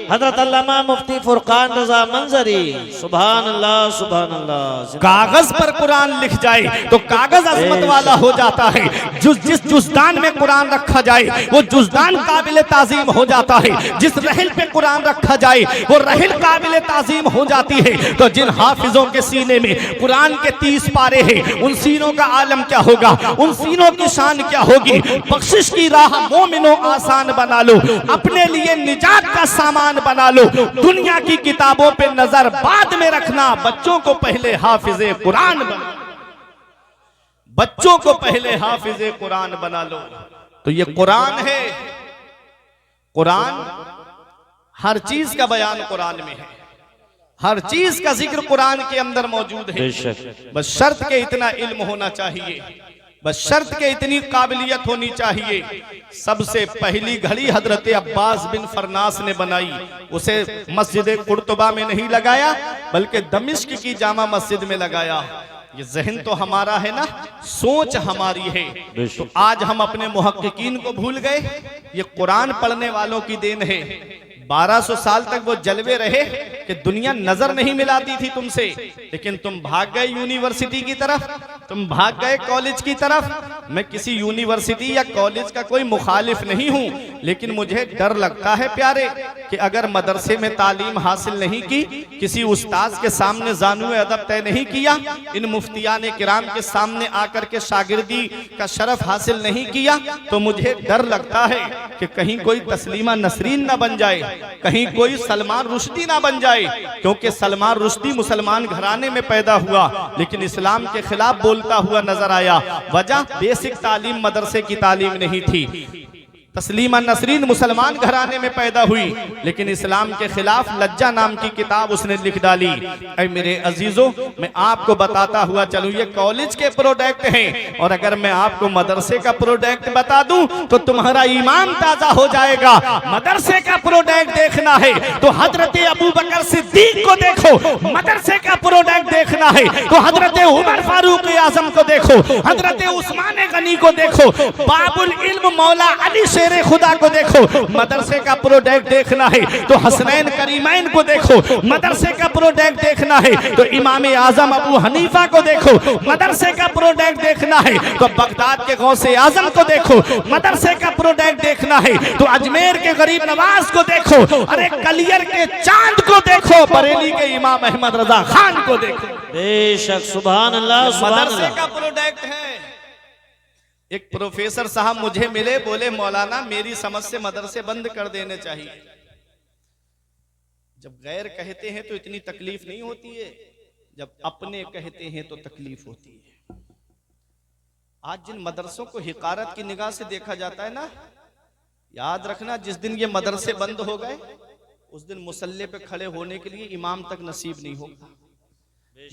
हजरत अल्लामा मुफ्ती फुरकान रजा मंजरी। सुभान अल्लाह सुभान अल्लाह। कागज पर कुरान लिख जाए तो कागज अजमत वाला हो जाता है। जिस जुज़दान में कुरान रखा जाए वो जुज़दान काबिल ताज़ीम हो जाता है। जिस रहल पे कुरान रखा जाए वो रहल काबिल ताज़ीम हो जाती है। तो जिन हाफिजों के सीने में कुरान के 30 पारे हैं उन सीनों का आलम क्या होगा, उन सीनों की शान क्या होगी। बख्शिश की राह मोमिनो आसान बना लो, अपने लिए निजात का सामान बना लो। दुनिया की किताबों पे नजर बाद में रखना, बच्चों को पहले हाफिजे कुरान बना, बच्चों को पहले हाफिजे कुरान बना लो। तो ये कुरान है, कुरान हर चीज का बयान कुरान में है, हर चीज का जिक्र कुरान के अंदर मौजूद है। बस शर्त के इतना इल्म होना चाहिए, बस शर्त के इतनी काबिलियत होनी चाहिए। सबसे पहली घड़ी हजरत अब्बास बिन फरनास ने बनाई, उसे मस्जिद कुर्तुबा में नहीं लगाया बल्कि दमिश्क की जामा मस्जिद में लगाया। ये जहन तो हमारा है ना, सोच हमारी है। तो आज हम अपने मुहक्किकीन को भूल गए। ये कुरान पढ़ने वालों की देन है। 1200 साल तक वो जलवे रहे कि दुनिया नजर नहीं मिलाती थी तुमसे, लेकिन तुम भाग गए यूनिवर्सिटी की तरफ, तुम भाग गए कॉलेज की तरफ। मैं किसी यूनिवर्सिटी या कॉलेज का कोई मुखालिफ नहीं हूं, लेकिन मुझे डर लगता है प्यारे कि अगर मदरसे में तालीम हासिल नहीं की, किसी उस्ताद के सामने ज़ानुए अदब तय नहीं किया, इन मुफ्तियान किराम के सामने आकर के शागिर्दी का शरफ हासिल नहीं किया, तो मुझे डर लगता है कि कहीं कोई तस्लीमा नसरीन न बन जाए, कहीं कोई सलमान रुश्दी ना बन जाए। क्योंकि सलमान रुश्दी मुसलमान घराने में पैदा हुआ लेकिन इस्लाम के खिलाफ बोलता हुआ नजर आया। वजह बेसिक तालीम मदरसे की तालीम नहीं थी। तस्लीमा नसरीन मुसलमान घराने में पैदा हुई लेकिन इस्लाम के खिलाफ लज्जा नाम की किताब उसने लिख डाली। ऐ मेरे अजीजों, मैं आपको बताता हुआ चलूं, ये कॉलेज के प्रोडक्ट हैं, और अगर मैं आपको मदरसे का प्रोडक्ट बता दूं तो तुम्हारा ईमान ताजा हो जाएगा। मदरसे का प्रोडक्ट देखना है तो हजरत अबू बकर सिद्दीक को देखो, मदरसे का प्रोडक्ट देखना है तो हजरत उमर फारूक आजम को देखो, हजरत उस्मान गनी को देखो, बाबुल इल्म मौला अली शेरे खुदा को देखो। मदरसे का प्रोडक्ट देखना है तो हसनैन करीमैन को देखो, मदरसे का प्रोडक्ट देखना है तो इमाम आजम अबू हनीफा को देखो, मदरसे का प्रोडक्ट देखना है तो बगदाद के गौसे आजम को देखो, मदरसे का प्रोडक्ट देखना है तो अजमेर के गरीब नवाज को देखो, अरे कलियर के चांद को देखो, बरेली के इमाम अहमद रजा खान को देखो। बेशक सुभान अल्लाह सुभान मदरसे अल्लाह। का प्रोडक्ट है। एक प्रोफेसर साहब मुझे मिले, बोले मौलाना मेरी समझ से मदरसे बंद कर देने चाहिए। जब गैर कहते हैं तो इतनी तकलीफ नहीं होती है, जब अपने कहते हैं तो तकलीफ होती है। आज जिन मदरसों को हिकारत की निगाह से देखा जाता है ना, याद रखना जिस दिन ये मदरसे बंद हो गए उस दिन मुसल्ले पे खड़े होने के लिए इमाम तक नसीब नहीं होगा।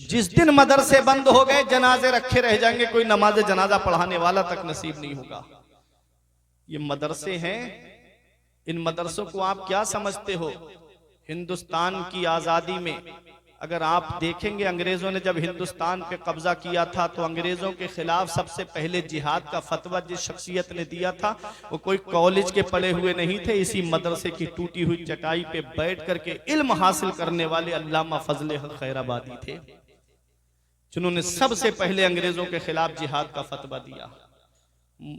जिस दिन मदरसे बंद हो गए जनाजे रखे रह जाएंगे, कोई नमाज जनाजा पढ़ाने वाला तक नसीब नहीं होगा। ये मदरसे हैं, इन मदरसों को आप क्या समझते हो? हिंदुस्तान की आजादी में अगर आप देखेंगे, अंग्रेजों ने जब हिंदुस्तान पे कब्जा किया था तो अंग्रेजों के खिलाफ सबसे पहले जिहाद का फतवा जिस शख्सियत ने दिया था वो कोई कॉलेज के पढ़े हुए नहीं थे, इसी मदरसे की टूटी हुई चटाई पे बैठ करके इल्म हासिल करने वाले अल्लामा फजले हक खैराबादी थे, जिन्होंने सबसे पहले अंग्रेजों के खिलाफ जिहाद का फतवा दिया।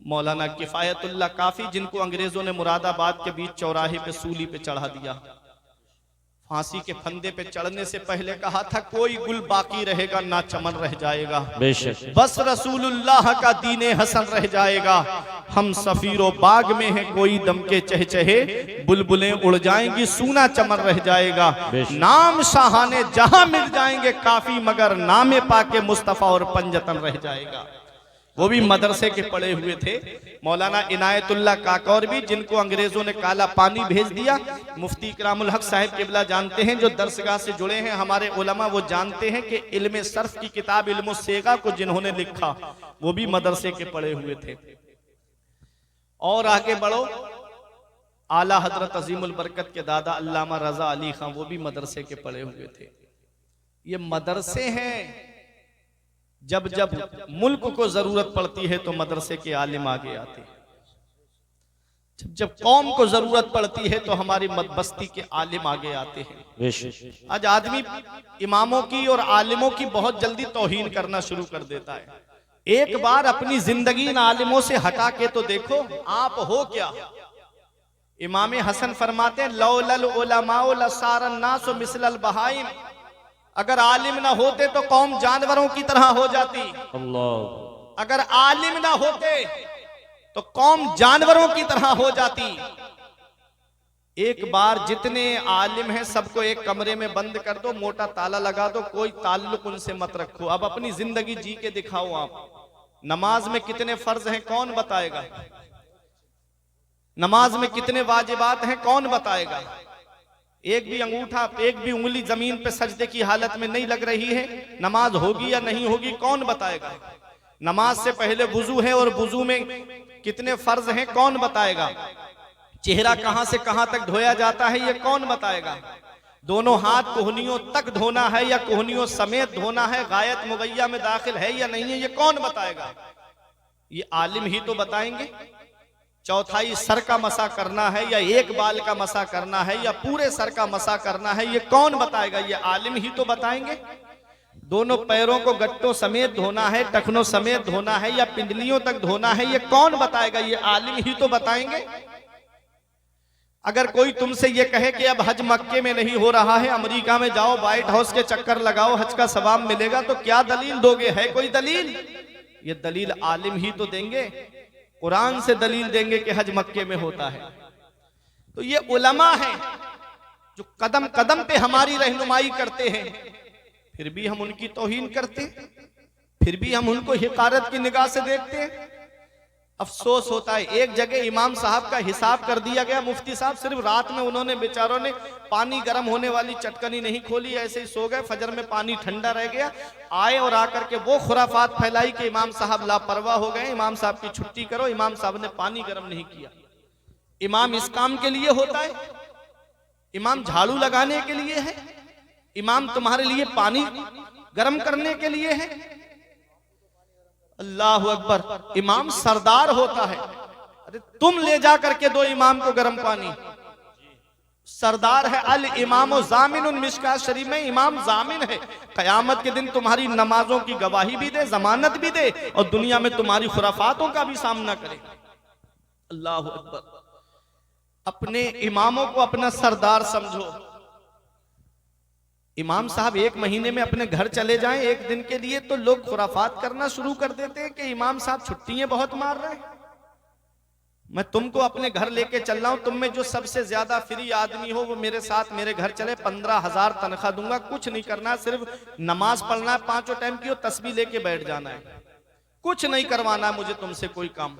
मौलाना किफायतुल्लाह काफी, जिनको अंग्रेजों ने मुरादाबाद के बीच चौराहे पे सूली पे चढ़ा दिया, फांसी के फंदे पे चढ़ने से पहले कहा था कोई गुल बाकी रहेगा ना चमन रह जाएगा, बस रसूलुल्लाह का दीने हसन रह जाएगा। हम सफीरो बाग में है कोई दम के चहचहे, बुलबुलें उड़ जाएंगी सूना चमन रह जाएगा। नाम शाहाने जहां मिल जाएंगे काफी, मगर नामे पाके मुस्तफा और पंजतन रह जाएगा। वो भी मदरसे के पढ़े हुए थे। मौलाना इनायतुल्लाह काकौरवी, जिनको अंग्रेजों ने काला पानी भेज दिया, मुफ्ती इकरामुल हक साहिब किबला जानते हैं, जो दरसगाह से जुड़े हैं हमारे उलमा, वो जानते हैं कि इल्मे सर्फ की किताब इल्म सेगा को जिन्होंने लिखा वो भी मदरसे के पढ़े हुए थे। और आगे बढ़ो, आला हजरत अजीमुल बरकत के दादा अल्लामा रजा अली खां, वो भी मदरसे के पढ़े हुए थे। ये मदरसे हैं, जब जब मुल्क को जरूरत पड़ती है तो मदरसे के आलिम आगे आते हैं। जब कौम को जरूरत पड़ती है तो हमारी बस्ती के आलिम आगे आते हैं। आज आदमी इमामों की और आलिमों की बहुत जल्दी तौहीन करना शुरू कर देता है। एक बार अपनी जिंदगी इन आलिमों से हटा के तो देखो आप हो क्या। इमाम हसन फरमाते हैं लौलल उलमाउ लसारन नास मिसलल बहाइम, अगर आलिम ना होते तो कौम जानवरों की तरह हो जाती। अल्लाह। अगर आलिम ना होते तो कौम जानवरों की तरह हो जाती। एक बार जितने आलिम हैं सबको एक कमरे में बंद कर दो, मोटा ताला लगा दो, कोई ताल्लुक उनसे मत रखो। अब अपनी जिंदगी जी के दिखाओ। आप नमाज में कितने फर्ज हैं कौन बताएगा? नमाज में कितने वाजिबात हैं कौन बताएगा? एक भी अंगूठा, एक भी उंगली जमीन पे सजदे की हालत में नहीं लग रही है, नमाज होगी या नहीं होगी कौन बताएगा? नमाज से पहले वुजू है और वुजू में कितने फर्ज हैं कौन बताएगा? चेहरा कहां से कहां तक धोया जाता है ये कौन बताएगा? दोनों हाथ कोहनियों तक धोना है या कोहनियों समेत धोना है? गायत मुगैया में दाखिल है या नहीं है ये कौन बताएगा? ये आलिम ही तो बताएंगे। चौथाई सर का मसा करना है या एक बाल का मसा करना है या पूरे सर का मसा करना है ये कौन बताएगा? ये आलिम ही तो बताएंगे। दोनों पैरों को गट्टों समेत धोना है, टखनों समेत धोना है या पिंडलियों तक धोना है ये कौन बताएगा? ये आलिम ही तो बताएंगे। अगर कोई तुमसे ये कहे कि अब हज मक्के में नहीं हो रहा है, अमेरिका में जाओ, व्हाइट हाउस के चक्कर लगाओ, हज का सवाब मिलेगा, तो क्या दलील दोगे? है कोई दलील? ये दलील आलिम ही तो देंगे। कुरान से दलील देंगे कि हज मक्के में होता है। तो ये उलमा हैं जो कदम कदम पे हमारी रहनुमाई करते हैं, फिर भी हम उनकी तौहीन करते हैं, फिर भी हम उनको हिकारत की निगाह से देखते हैं। अफसोस होता है, एक जगह इमाम साहब का हिसाब कर दिया गया। मुफ्ती साहब सिर्फ रात में उन्होंने बेचारों ने पानी गर्म होने वाली चटकनी नहीं खोली, ऐसे ही सो गए, फजर में पानी ठंडा रह गया। आए और आकर के वो खुराफात फैलाई कि इमाम साहब लापरवाह हो गए, इमाम साहब की छुट्टी करो। इमाम साहब ने पानी गर्म नहीं किया। इमाम इस काम के लिए होता है? इमाम झाड़ू लगाने के लिए है? इमाम तुम्हारे लिए पानी गर्म करने के लिए है? अल्लाह अकबर। इमाम सरदार होता है। अरे तुम ले जा करके दो इमाम को गर्म पानी। सरदार है। अल इमाम जामिन, मिशकात शरीफ में इमाम जामिन है। कयामत के दिन तुम्हारी नमाजों की गवाही भी दे, जमानत भी दे और दुनिया में तुम्हारी खुराफातों का भी सामना करे। अल्लाह अकबर। अपने इमामों को अपना सरदार समझो। इमाम साहब एक महीने में अपने घर चले जाएं एक दिन के लिए तो लोग खुराफात करना शुरू कर देते हैं कि इमाम साहब छुट्टियां बहुत मार रहे हैं। मैं तुमको अपने घर लेके चल रहा हूं, तुम में जो सबसे ज्यादा फ्री आदमी हो वो मेरे साथ मेरे घर चले, 15,000 तनख्वाह दूंगा, कुछ नहीं करना, सिर्फ नमाज पढ़ना है 5 टाइम की और तस्बीह लेके बैठ जाना है, कुछ नहीं करवाना है मुझे तुमसे कोई काम।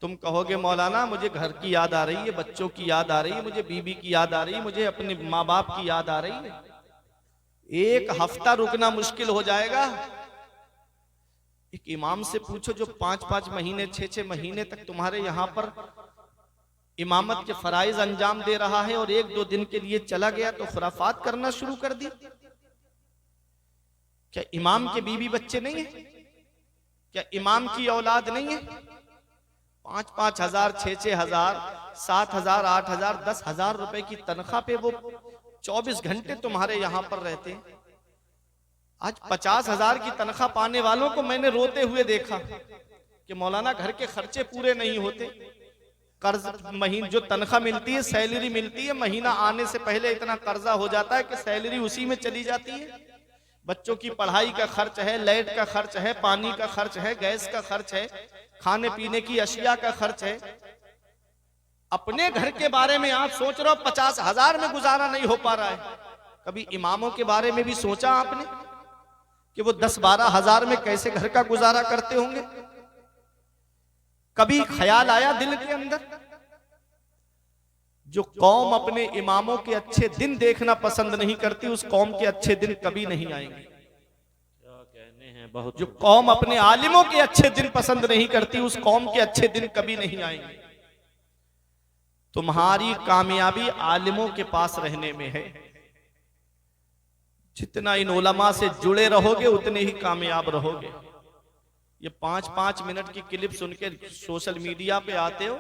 तुम कहोगे मौलाना मुझे घर की याद आ रही है, बच्चों की याद आ रही है, मुझे बीबी की याद आ रही है, मुझे अपने माँ बाप की याद आ रही है। एक हफ्ता रुकना मुश्किल हो जाएगा। एक इमाम से पूछो जो 5-5 महीने 6-6 महीने तक तुम्हारे यहां पर इमामत के फराइज अंजाम दे रहा है और 1-2 दिन के लिए चला गया तो खुराफात करना शुरू कर दी। क्या इमाम के बीबी बच्चे नहीं है? क्या इमाम की औलाद नहीं है? 5-5 हजार, 6-6 हजार, 7 हजार, 8 हजार, 10 हजार रुपए की तनख्वाह पे वो 24 घंटे तुम्हारे यहां पर रहते हैं। आज 50 हजार की तनख्वाह पाने वालों को मैंने रोते हुए देखा कि मौलाना घर के खर्चे पूरे नहीं होते, कर्ज महीने जो तनख्वाह मिलती है, सैलरी मिलती है, महीना आने से पहले इतना कर्जा हो जाता है कि सैलरी उसी में चली जाती है। बच्चों की पढ़ाई का खर्च है, लाइट का खर्च है, पानी का खर्च है, गैस का खर्च है, खाने पीने की अशिया का खर्च है। अपने घर के बारे में आप सोच रहे हो 50 हजार में गुजारा नहीं हो पा रहा है। कभी इमामों के बारे में भी सोचा आपने कि वो 10-12 हजार में कैसे घर का गुजारा करते होंगे? कभी ख्याल आया दिल के अंदर? जो कौम अपने इमामों के अच्छे दिन देखना पसंद नहीं करती, उस कौम के अच्छे दिन कभी नहीं आएंगे। बहुत जो कौम अपने आलिमों के अच्छे दिन पसंद नहीं करती, उस कौम के अच्छे दिन कभी नहीं आएंगे। तुम्हारी कामयाबी आलिमों के पास रहने में है। जितना इन उलमा से जुड़े रहोगे उतने ही कामयाब रहोगे। ये 5-5 मिनट की क्लिप सुन के सोशल मीडिया पे आते हो,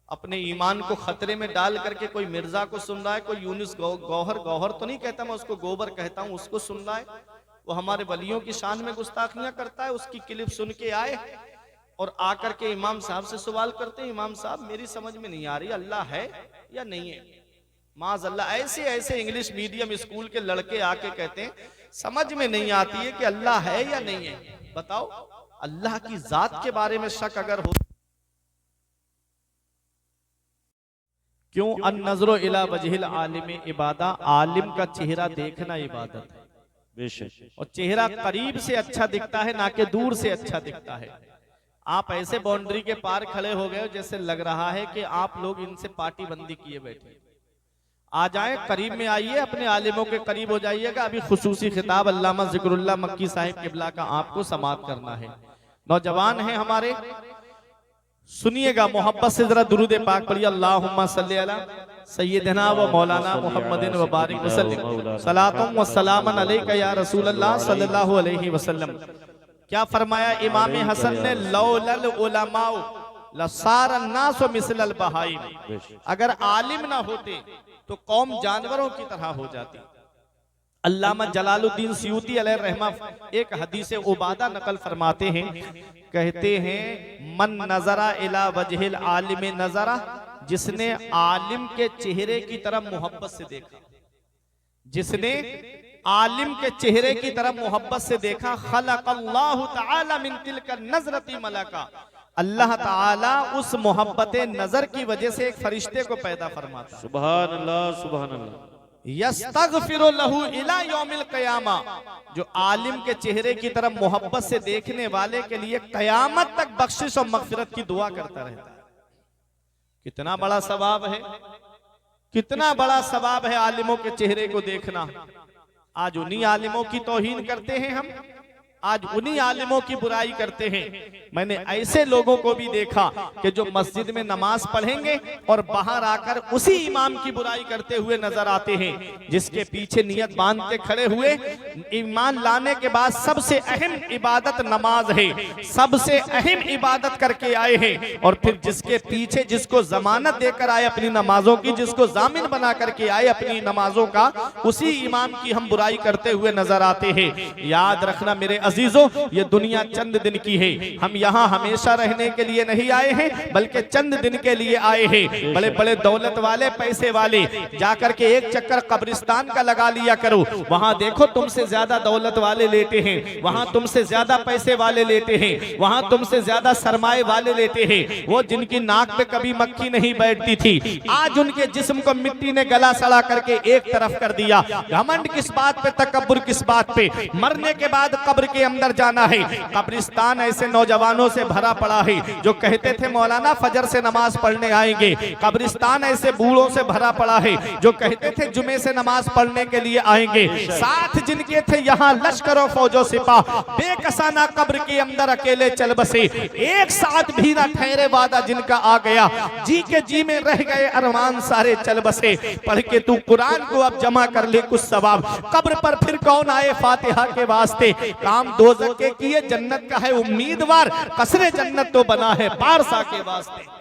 अपने ईमान को खतरे में डाल करके कोई मिर्जा को सुन रहा है, कोई यूनुस गौहर तो नहीं कहता, मैं उसको गोबर कहता हूं, उसको सुन रहा है, वो हमारे वलियों की शान में गुस्ताखियां करता है। उसकी क्लिप सुन के आए और आकर के इमाम साहब से सवाल करते हैं, इमाम साहब मेरी समझ में नहीं आ रही अल्लाह है या नहीं है। माज़अल्लाह ऐसे ऐसे इंग्लिश मीडियम स्कूल के लड़के आके कहते हैं समझ में नहीं आती है कि अल्लाह है या नहीं है। बताओ, अल्लाह की जात के बारे में शक अगर हो, क्यों अन्नज़रो इला वजहिल आलिम इबादा, आलिम का चेहरा देखना इबादत है बेशक, और चेहरा करीब से अच्छा दिखता है ना कि दूर से अच्छा दिखता है। आप ऐसे बाउंड्री के पार खड़े हो गए जैसे लग रहा है कि आप लोग इनसे पार्टी बंदी किए बैठे। आ जाए, करीब में आइए, अपने आलिमों के करीब हो जाइएगा। अभी खुसूसी खिताब अल्लामा ज़िक्रुल्लाह मक्की साहिब किबला का आपको समाअत करना है। नौजवान हैं हमारे, सुनिएगा, मोहब्बत से जरा दुरूद पाक पढ़िए। अल्लाहुम्मा सल्ली अला सय्यिदना व मौलाना मुहम्मदिन व बारिक वसल्लिम सलातुम व सलामन अलैका या रसूल अल्लाह सल्लल्लाहु अलैहि वसल्लम। क्या फरमाया इमाम हसन ने, लौलल उलमाउ लसार अन्नास मिसलल बहाइम, अगर आलिम ना होते तो कौम जानवरों की तरह हो जाती। अल्लामा जलालुद्दीन सयूती अलैहि रहमा एक हदीस उबादा नकल फरमाते हैं, कहते हैं मन नजरा इला वजहिल आलिम नजरा, जिसने आलिम के चेहरे की तरफ मोहब्बत से देखा, जिसने आलिम के चेहरे की तरफ मोहब्बत से देखा, खलक़ल्लाहु तआला मिन तिलका नज़रती मलका, अल्लाह ताला उस मोहब्बत नजर की वजह से एक फरिश्ते को पैदा फरमाता। सुभान अल्लाह सुभान अल्लाह। यस्तगफिरु लहू इला यौमिल क़यामा, जो आलिम के चेहरे की तरफ मोहब्बत से देखने वाले के लिए कयामत तक बख्शिश और मगफिरत की दुआ करता रहता है। कितना बड़ा सवाब है, कितना बड़ा सवाब है आलिमों के चेहरे को देखना। आज उन्हीं आलिमों की तौहीन करते हैं हम, आज उन्हीं आलिमों की बुराई करते हैं। मैंने ऐसे लोगों को भी देखा कि जो मस्जिद में नमाज पढ़ेंगे और बाहर आकर उसी इमाम की बुराई करते हुए नजर आते हैं, जिसके पीछे नियत बांध के खड़े हुए, ईमान लाने के बाद सबसे अहम इबादत नमाज है, सबसे अहम इबादत करके आए हैं, और फिर जिसके पीछे जिसको जमानत देकर आए अपनी नमाजों की, जिसको जामिन बना करके आए अपनी नमाजों का, उसी इमाम की हम बुराई करते हुए नजर आते हैं। याद रखना मेरे अजीजों, ये दुनिया चंद दिन की है, हम यहाँ हमेशा रहने के लिए नहीं आए हैं, बल्कि चंद दिन के लिए आए हैं। बड़े बड़े दौलत वाले, पैसे वाले जाकर के एक चक्कर कब्रिस्तान का लगा लिया करो, वहां देखो तुमसे ज्यादा दौलत वाले लेते हैं, वहां तुमसे ज्यादा पैसे वाले लेते हैं, वहां तुमसे ज्यादा सरमाए वाले लेते हैं। वो जिनकी नाक पे कभी मक्खी नहीं बैठती थी, आज उनके जिस्म को मिट्टी ने गला सड़ा करके एक तरफ कर दिया। घमंड किस बात पे, तकब्बुर किस बात पे? मरने के बाद कब्र के अंदर जाना है। कब्रिस्तान ऐसे नौजवानों से भरा पड़ा है जो कहते थे मौलाना फजर से नमाज पढ़ने आएंगे। कब्रिस्तान ऐसे बूढ़ों से भरा पड़ा है जो कहते थे जुमे से नमाज पढ़ने के लिए आएंगे। साथ जिनके थे यहाँ लश्करों फौजों सिपाह, बेकसाना कब्र के अंदर अकेले चल बसे, एक साथ भी ना ठहरे वादा जिनका आ गया, जी के जी में रह गए अरमान सारे चल बसे। पढ़ के तू कुरान को अब जमा कर ले कुछ सवाब, कब्र पर फिर कौन आए फातिहा के वास्ते। काम दोज़ख के किए, जन्नत का है उम्मीदवार, कसरे जन्नत तो बना है पारसा के वास्ते।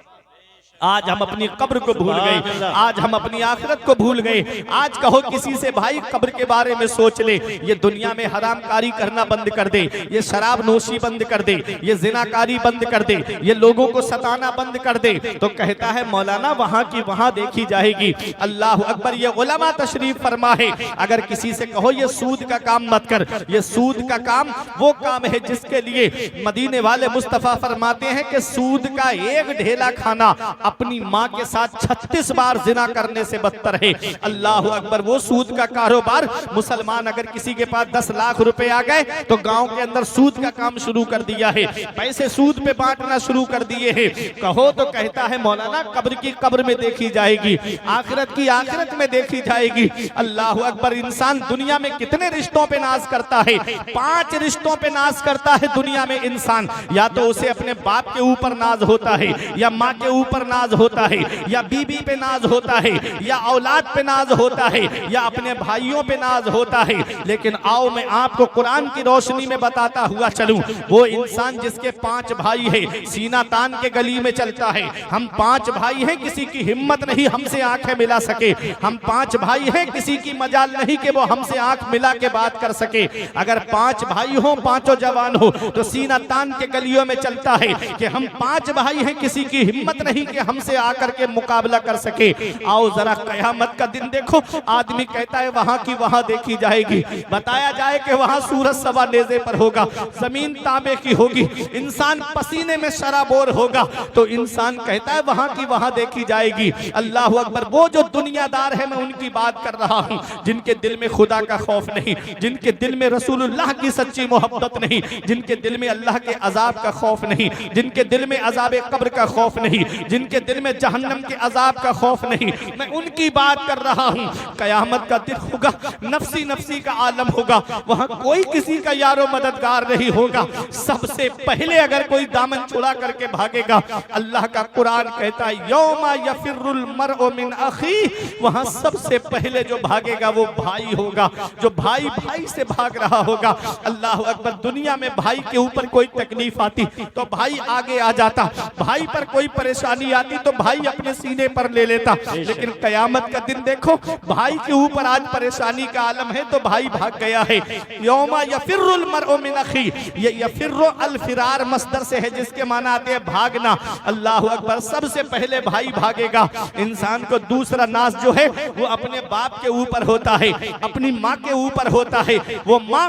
आज हम अपनी कब्र को भूल गए, आज हम अपनी आखिरत को भूल गए। आज कहो किसी से भाई कब्र के बारे में सोच ले, ये दुनिया में हरामकारी करना बंद कर दे, ये शराब नोशी बंद कर दे, ये जिनाकारी बंद कर दे, ये लोगों को सताना बंद कर दे, तो कहता है मौलाना वहां की वहां देखी जाएगी। अल्लाह अकबर, ये उलमा तशरीफ फरमा है। अगर किसी से कहो ये सूद का काम मत कर, ये सूद का काम वो काम है जिसके लिए मदीने वाले मुस्तफा फरमाते हैं कि सूद का एक ढेला खाना अपनी माँ के साथ 36 बार जिना करने से बदतर है। अल्लाह अकबर, वो सूद का कारोबार। मुसलमान अगर किसी के पास 10 लाख रुपए आ गए तो गांव के अंदर सूद का काम शुरू कर दिया है, पैसे सूद पे बांटना शुरू कर दिए हैं। कहो तो कहता है मौलाना कब्र की कब्र में देखी जाएगी, आखिरत की आखिरत में देखी जाएगी। अल्लाह अकबर, इंसान दुनिया में कितने रिश्तों पे नाज करता है? 5 रिश्तों पे नाज करता है दुनिया में इंसान। या तो उसे अपने बाप के ऊपर नाज होता है, या माँ के ऊपर नाज नाज होता है, या बीबी पे नाज होता है, या औलाद पे नाज होता है, या अपने भाइयों पे नाज होता है। लेकिन आओ मैं आपको कुरान की रोशनी में बताता हुआ चलूं, वो इंसान जिसके 5 भाई है, सीना तान के गली में चलता है। हम 5 भाई हैं, किसी की हिम्मत नहीं हमसे आंखें मिला सके। हम 5 भाई हैं, किसी की मजाल नहीं कि वो हमसे आंख मिला के बात कर सके। अगर 5 भाई हो, पांचों जवान हो, तो सीना तान के गलियों में चलता है कि हम 5 भाई हैं, किसी की हिम्मत नहीं कि हमसे आकर के मुकाबला कर सके। आओ जरा कयामत का दिन देखो, आदमी कहता है वहां की वहां देखी जाएगी, बताया जाए कि वहां सूरज सवा नेज़े पर होगा, जमीन तांबे की होगी, इंसान पसीने में शराबोर होगा, तो इंसान कहता है वहां की वहां देखी जाएगी। अल्लाह अकबर। वो जो दुनियादार है, मैं उनकी बात कर रहा हूं, जिनके दिल में खुदा का खौफ नहीं, जिनके दिल में रसूलुल्लाह की सच्ची मोहब्बत नहीं, जिनके दिल में अल्लाह के अजाब का खौफ नहीं, जिनके दिल में अजाब कब्र का खौफ नहीं, जिनके दिल में जहन्नम के अजाब का खौफ नहीं, मैं उनकी बात कर रहा हूं। कयामत का दिन होगा, नफसी नफसी का आलम होगा, वहां कोई किसी का यारो मददगार नहीं होगा। सबसे पहले अगर कोई दामन छुड़ा करके भागेगा, अल्लाह का कुरान कहता है यौमा यफिरुल मरउ मिन अखी, वहां सबसे पहले जो भागेगा वो भाई होगा, जो भाई भाई से भाग रहा होगा। अल्लाह अकबर। दुनिया में भाई के ऊपर कोई तकलीफ आती तो भाई आगे आ जाता, भाई पर कोई परेशानी आती तो भाई अपने सीने पर ले लेता, लेकिन कयामत का दिन देखो, भाई के ऊपर आज परेशानी का आलम है तो भाई भाग गया है। यौमा यफिरुल मरउ मिन अखी, ये यफिरु अल फिरार मस्दर से है, जिसके माना आते हैं भागना। अल्लाह अकबर। सबसे पहले भाई भागेगा। इंसान को दूसरा नाज जो है वो अपने बाप के ऊपर होता है, अपनी माँ के ऊपर होता है। वो माँ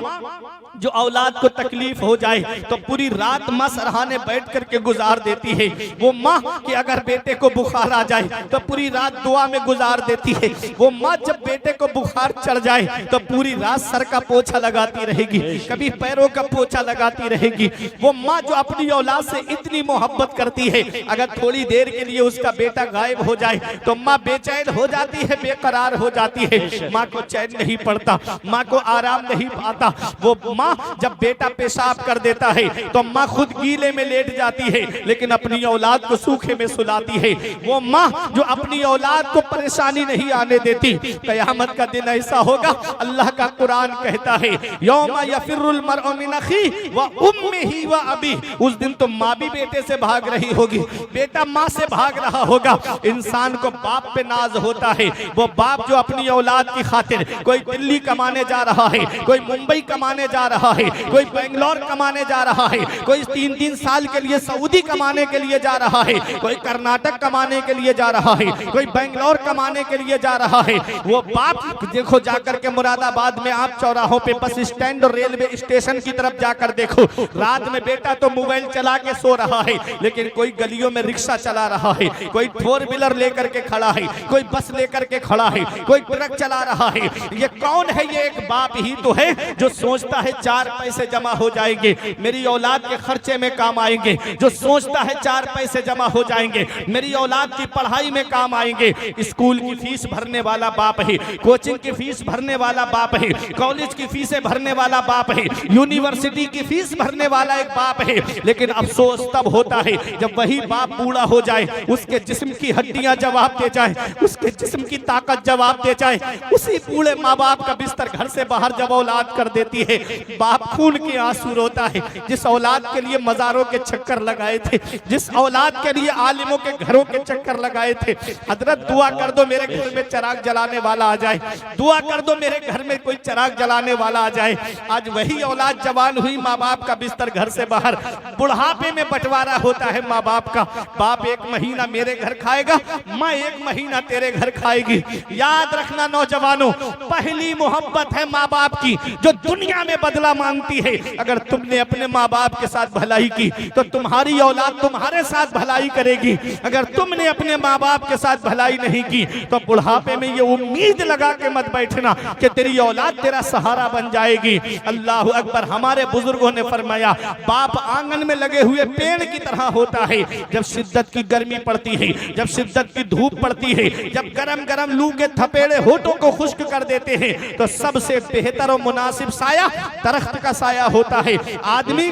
जो औलाद को तकलीफ हो जाए तो पूरी रात माँ सरहाने बैठ करके गुजार देती है। वो माँ कि अगर बेटे को बुखार आ जाए तो पूरी रात दुआ में गुजार देती है। वो माँ जब बेटे को बुखार चढ़ जाए तो पूरी रात सर का पोछा लगाती रहेगी, कभी पैरों का पोछा लगाती रहेगी। वो माँ जो अपनी औलाद से इतनी मोहब्बत करती है, अगर थोड़ी देर के लिए उसका बेटा गायब हो जाए तो माँ बेचैन हो जाती है, बेकरार हो जाती है। माँ को चैन नहीं पड़ता, माँ को आराम नहीं पाता। वो माँ जब बेटा पेशाब कर देता है तो माँ खुद गीले में लेट जाती है, लेकिन अपनी औलाद को सूखे में सुलाती है। वो माँ जो अपनी औलाद को परेशानी नहीं आने देती। कयामत का दिन ऐसा होगा, अल्लाह का कुरान कहता है यौमा यफिरुल मरउ मिन अखी व उम्मिही व अबी। उस दिन तो माँ भी बेटे से भाग रही होगी, बेटा माँ से भाग रहा होगा। इंसान को बाप पे नाज होता है। वो बाप जो अपनी औलाद की खातिर, कोई दिल्ली कमाने जा रहा है, कोई मुंबई कमाने जा रहा है, कोई बेंगलोर कमाने जा रहा है, कोई 3-3 साल के लिए सऊदी कमाने के लिए जा रहा है, कोई कर्नाटक कमाने के लिए जा रहा है, कोई बेंगलोर कमाने के लिए जा रहा है। वो बाप देखो जाकर के मुरादाबाद में आप चौराहों पे बस स्टैंड और रेलवे स्टेशन की तरफ जाकर देखो, रात में बेटा तो मोबाइल चला के सो रहा है, लेकिन कोई गलियों में रिक्शा चला रहा है, कोई 4 व्हीलर लेकर के खड़ा है, कोई बस लेकर के खड़ा है, कोई ट्रक चला रहा है। ये कौन है? ये एक बाप ही तो है जो सोचता है 4 पैसे जमा हो जाएंगे, मेरी औलाद के खर्चे में काम आएंगे, जो सोचता है 4 पैसे जमा हो जाएंगे, मेरी औलाद की पढ़ाई में काम आएंगे। स्कूल की फीस भरने वाला बाप है, कोचिंग की फीस भरने वाला बाप है, कॉलेज की फीसें भरने वाला बाप है, यूनिवर्सिटी की फीस भरने वाला एक बाप है। लेकिन अफसोस तब होता है जब वही बाप बूढ़ा हो जाए, उसके जिस्म की हड्डियां जवाब दे जाए, उसके जिस्म की ताकत जवाब दे जाए। उसी बूढ़े माँ बाप का बिस्तर घर से बाहर जब औलाद कर देती है, बाप खून के आंसू रोता है। जिस औलाद के लिए मजारों के चक्कर लगाए थे, जिस औलाद के लिए आलिमों के घरों के चक्कर लगाए थे, हजरत दुआ कर दो मेरे घर में चिराग जलाने वाला आ जाए, दुआ कर दो मेरे घर में कोई चिराग जलाने वाला आ जाए। आज वही औलाद जवान हुई, माँ बाप का बिस्तर घर से बाहर, बुढ़ापे में बंटवारा होता है माँ बाप का। बाप 1 महीना मेरे घर खाएगा, माँ 1 महीना तेरे घर खाएगी। याद रखना नौजवानों, पहली मोहब्बत है माँ बाप की जो दुनिया में बदला मांगती है। अगर तुमने अपने माँ बाप के साथ भलाई की तो तुम्हारी औलाद तुम्हारे साथ भलाई करेगी। अगर तुमने अपने माँ बाप के साथ भलाई नहीं की तो बुढ़ापे में ये उम्मीद लगा के मत बैठना कि तेरी औलाद तेरा सहारा बन जाएगी। अल्लाह अकबर। हमारे बुजुर्गों ने फरमाया, बाप आंगन में लगे हुए पेड़ की तरह होता है। जब शिद्दत की गर्मी पड़ती है, जब शिद्दत की धूप पड़ती है, जब गरम गरम लू के थपेड़े होठों को खुश्क कर देते हैं, तो सबसे बेहतर और मुनासिब साया दरख्त का साया होता है। आदमी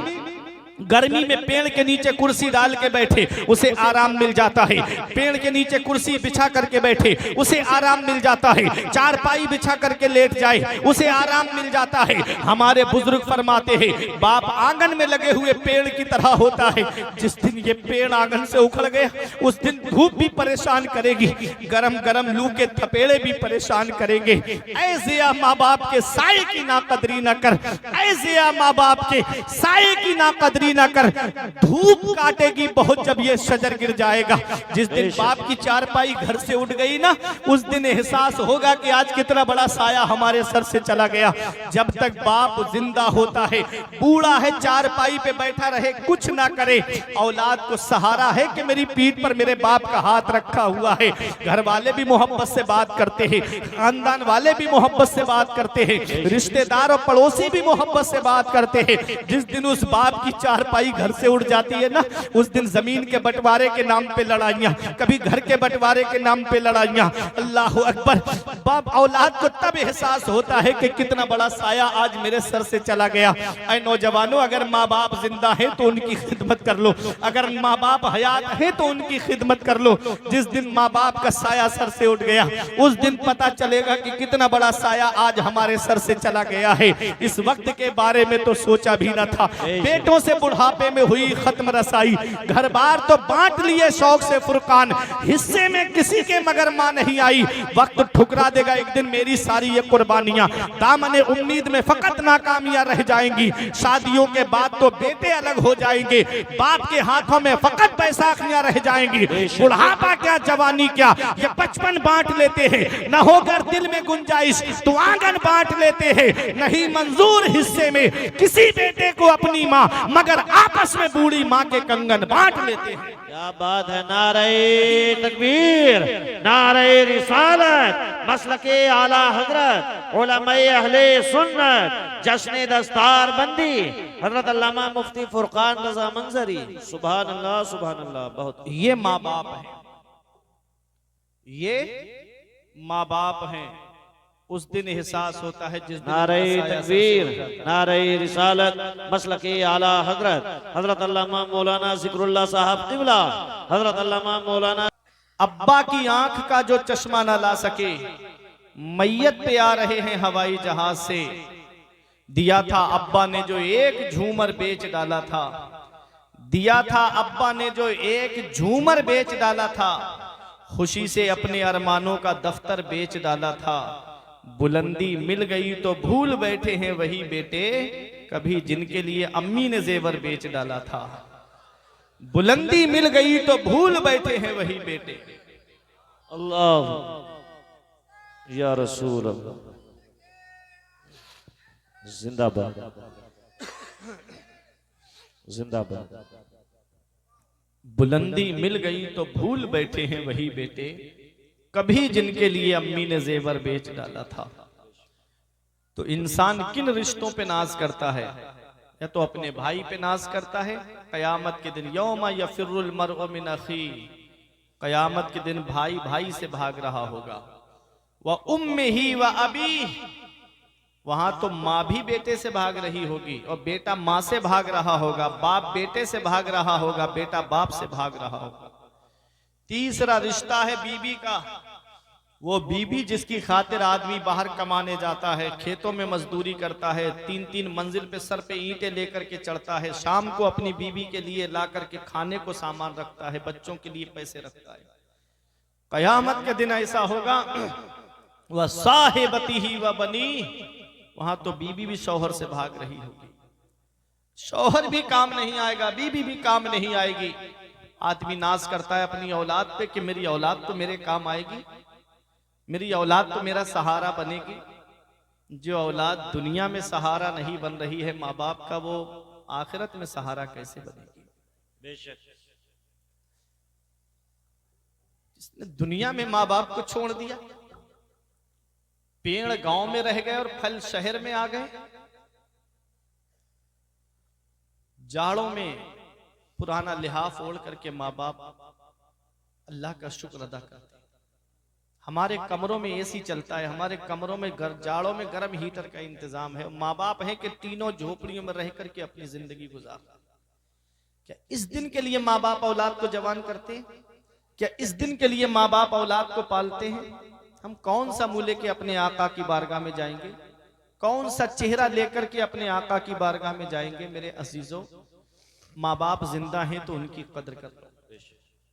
गर्मी में पेड़ के नीचे कुर्सी डाल के बैठे उसे आराम मिल जाता है, पेड़ के नीचे कुर्सी बिछा करके बैठे उसे आराम मिल जाता है, चारपाई बिछा करके लेट जाए उसे आराम मिल जाता है। हमारे बुजुर्ग फरमाते हैं बाप आंगन में लगे हुए पेड़ की तरह होता है। जिस दिन ये पेड़ आंगन से उखड़ गया उस दिन धूप भी परेशान करेगी, गरम गरम लू के थपेड़े भी परेशान करेंगे। ऐसे माँ बाप के साए की नाकदरी न कर, ऐसे माँ बाप के साए की नाकदरी न कर, धूप काटेगी बहुत जब ये शजर गिर जाएगा। जिस दिन बाप की चारपाई घर से उठ गई ना उस दिन एहसास होगा कि आज कितना बड़ा साया हमारे सर से चला गया। जब तक बाप जिंदा होता है, बूढ़ा है, चारपाई पे बैठा रहे, कुछ ना करे, औलाद को सहारा है कि मेरी पीठ पर मेरे बाप का हाथ रखा हुआ है। घर वाले भी मोहब्बत से बात करते हैं, खानदान वाले भी मोहब्बत से बात करते हैं, रिश्तेदार और पड़ोसी भी मोहब्बत से बात करते हैं। जिस दिन उस बाप की चारपाई घर से उड़ जाती है ना उस दिन जमीन के बंटवारे के नाम पे लड़ाइयां, कभी घर के बंटवारे के नाम पे लड़ाइयां। अल्लाह अकबर। बाप औलाद को तब एहसास होता है कि कितना बड़ा साया आज मेरे सर से चला गया। ऐ नौजवानों, अगर माँ बाप जिंदा है तो उनकी खिदमत कर लो, अगर माँ बाप हयात है तो उनकी खिदमत कर लो। जिस दिन माँ बाप का साया सर से उठ गया उस दिन पता चलेगा कि कितना बड़ा साया आज हमारे सर से चला गया है। इस वक्त के बारे में तो सोचा भी न था। बेटों से बुढ़ापे में हुई खत्म रसाई, घर बार तो बांट लिए शौक से फुरकान, हिस्से में किसी के मगर मां नहीं आई। वक्त ठुकरा देगा एक दिन मेरी सारी ये कुर्बानियां, दामने उम्मीद में फकत नाकामियां रह जाएंगी। शादियों के बाद तो बेटे अलग हो जाएंगे, बाप के हाथों में फकत बैसाखियां रह जाएंगी। बुढ़ापा क्या जवानी क्या, ये बचपन बांट लेते हैं। न होकर दिल में गुंजाइश तो आंगन बांट लेते हैं। नहीं मंजूर हिस्से में किसी बेटे को अपनी माँ, मगर आपस में बूढ़ी माँ के कंगन बांट लेते हैं। क्या बात है। नारे तकबीर, नारे रिसालत, मसलके आला हजरत, उलमाए अहले सुन्नत, जश्न दस्तार बंदी, हजरत अल्लामा मुफ्ती फुरकान रजा मंजरी। सुभान अल्लाह, सुभान अल्लाह। बहुत ये माँ बाप है, ये माँ बाप हैं। उस दिन एहसास होता है जिस दिन नारे तकबीर, नारे रिसालत, मसलके आला हजरत, हजरत अल्लामा मौलाना जिक्रुल्लाह साहब किबला, हजरत अल्लामा मौलाना। अब्बा की आंख का जो चश्मा ना ला सके, मैयत पे आ रहे हैं हवाई जहाज से। दिया था अब्बा ने जो एक झूमर बेच डाला था, दिया था अब्बा ने जो एक झूमर बेच डाला था, खुशी से अपने अरमानों का दफ्तर बेच डाला था। बुलंदी मिल गई तो भूल बैठे हैं वही बेटे, कभी जिनके लिए अम्मी ने जेवर बेच डाला था। बुलंदी मिल गई तो भूल बैठे हैं वही बेटे। अल्लाह या रसूल अल्लाह, जिंदाबाद, जिंदाबाद। बुलंदी मिल गई तो भूल बैठे हैं वही बेटे, कभी जिनके लिए अम्मी ने जेवर बेच डाला था। तो इंसान किन रिश्तों पे नाज करता है? या तो अपने भाई पे नाज करता है। कयामत के दिन यौमा यफिरुल मरउ मिन अखी, कयामत के दिन भाई भाई से भाग रहा होगा। वह उम्मिही व अबी, वहां तो माँ भी बेटे से भाग रही होगी और बेटा माँ से भाग रहा होगा, बाप बेटे से भाग रहा होगा, बेटा बाप से भाग रहा होगा। तीसरा रिश्ता है बीबी का। वो बीबी जिसकी खातिर आदमी बाहर कमाने जाता है, खेतों में मजदूरी करता है, 3-3 मंजिल पे सर पे ईंटें लेकर के चढ़ता है, शाम को अपनी बीबी के लिए ला करके खाने को सामान रखता है, बच्चों के लिए पैसे रखता है। कयामत के दिन ऐसा होगा, वह साहिबती ही व बनी, वहां तो बीबी भी शौहर से भाग रही होगी। शौहर भी काम नहीं आएगा, बीबी भी काम नहीं आएगी। आदमी नाज करता है अपनी औलाद पे कि मेरी औलाद तो मेरे काम आएगी, मेरी औलाद तो मेरा सहारा बनेगी। जो औलाद दुनिया में सहारा नहीं बन रही है माँ बाप का, वो आखिरत में सहारा कैसे बनेगी? बेशक। जिसने दुनिया में माँ बाप को छोड़ दिया, पेड़ गांव में रह गए और फल शहर में आ गए। जाड़ों में पुराना लिहाफ ओढ़ करके माँ बाप अल्लाह का शुक्र अदा करते हैं। हमारे कमरों में एसी चलता है, हमारे कमरों में जाड़ों में गर्म हीटर का इंतजाम है। माँ बाप है कि तीनों झोपड़ियों में रह करके अपनी जिंदगी गुजारते। क्या इस दिन के लिए माँ बाप औलाद को जवान करते हैं? क्या इस दिन के लिए माँ बाप औलाद को पालते हैं? हम कौन सा मुंह लेके अपने आका की बारगाह में जाएंगे? कौन सा चेहरा लेकर के अपने आका की बारगाह में जाएंगे? मेरे अजीजों, माँ बाप जिंदा हैं तो उनकी कदर करो।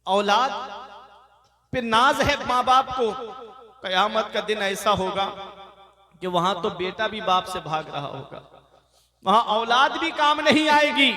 औलाद पे नाज है माँ बाप को। कयामत का दिन ऐसा होगा कि वहां तो बेटा भी बाप से भाग रहा होगा, वहां औलाद भी काम नहीं आएगी।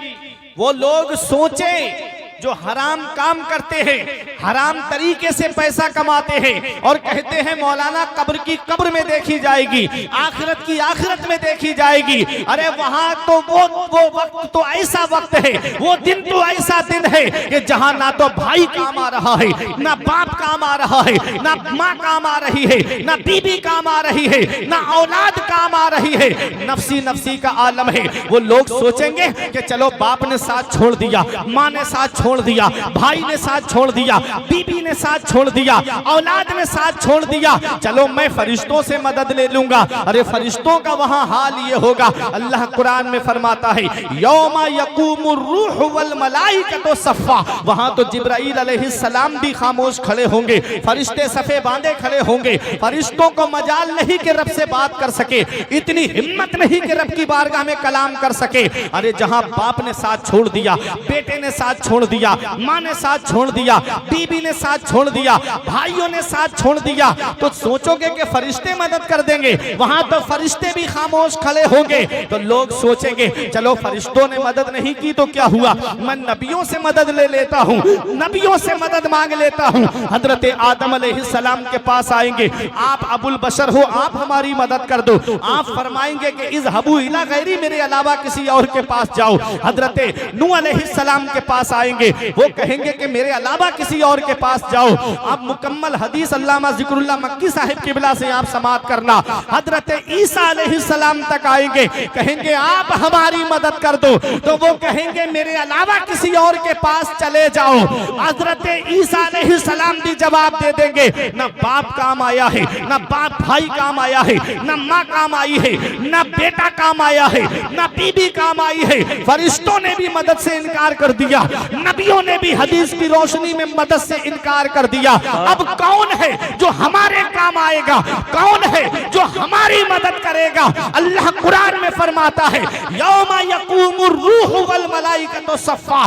वो लोग सोचें जो हराम काम करते हैं, हराम तरीके से पैसा कमाते हैं और कहते हैं मौलाना कब्र की कब्र में देखी जाएगी, आखिरत की आखिरत में देखी जाएगी। अरे वहां तो वो वक्त तो ऐसा वक्त है, वो दिन तो ऐसा दिन है कि जहां ना तो भाई काम आ रहा है, ना बाप काम आ रहा है, ना माँ काम आ रही है, ना बीबी काम आ रही है, ना औलाद काम आ रही है। नफसी नफसी का आलम है। वो लोग सोचेंगे कि चलो बाप ने साथ छोड़ दिया, माँ ने साथ छोड़ दिया, भाई ने साथ छोड़ दिया, बीबी ने साथ छोड़ दिया, औलाद ने साथ छोड़ दिया, चलो मैं फरिश्तों से मदद ले लूंगा। अरे फरिश्तों का वहां हाल ये होगा, अल्लाह कुरान में फरमाता है यौमा यकूमुर रूह वल मलाइकतु सफ़ा। वहां तो जिब्राइल अलैहिस्सलाम भी खामोश खड़े होंगे, फरिश्ते सफे बांधे खड़े होंगे। फरिश्तों को मजाल नहीं कि रब से बात कर सके, इतनी हिम्मत नहीं कि रब की बारगाह में कलाम कर सके। अरे जहां बाप ने साथ छोड़ दिया, बेटे ने साथ छोड़ दिया, माँ ने साथ छोड़ दिया, बीबी ने साथ छोड़ दिया, भाइयों ने साथ छोड़ दिया, तो सोचोगे कि फरिश्ते मदद कर देंगे? वहां तो फरिश्ते भी खामोश खड़े होंगे। तो लोग सोचेंगे चलो फरिश्तों ने मदद नहीं की तो क्या हुआ, मैं नबियों से मदद ले लेता हूँ, नबियों से मदद मांग लेता हूँ। हजरत आदम अलैहिस्सलाम के पास आएंगे, आप अबुल बशर हो, आप हमारी मदद कर दो। आप फरमाएंगे कि इज़हबू इला गैरी, मेरे अलावा किसी और के पास जाओ। हजरत नूह अलैहिस्सलाम के पास आएंगे, वो कहेंगे कि मेरे अलावा किसी और के पास जाओ। अब मुकम्मल हदीस अल्लामा ज़िक्रुल्लाह मक्की साहिब किबला से आप समाअत करना। हजरत ईसा अलैहिस्सलाम तक आएंगे, कहेंगे आप हमारी मदद कर दो, तो वो कहेंगे मेरे अलावा किसी और के पास चले जाओ। हजरत ईसा अलैहिस्सलाम भी जवाब दे देंगे, ना बाप काम आया है, ना बाप भाई काम आया है, ना माँ काम आई है, ना बेटा काम आया है, ना बीबी काम आई है। फरिश्तों ने भी मदद से इनकार कर दिया, नबियों ने भी हदीस की रोशनी में मदद से इनकार कर दिया। अब कौन है जो हमारे काम आएगा, कौन है जो हमारी मदद करेगा? अल्लाह कुरान में फरमाता है यौमा यकूमुर रूह वल मलाइकतु सफ़ा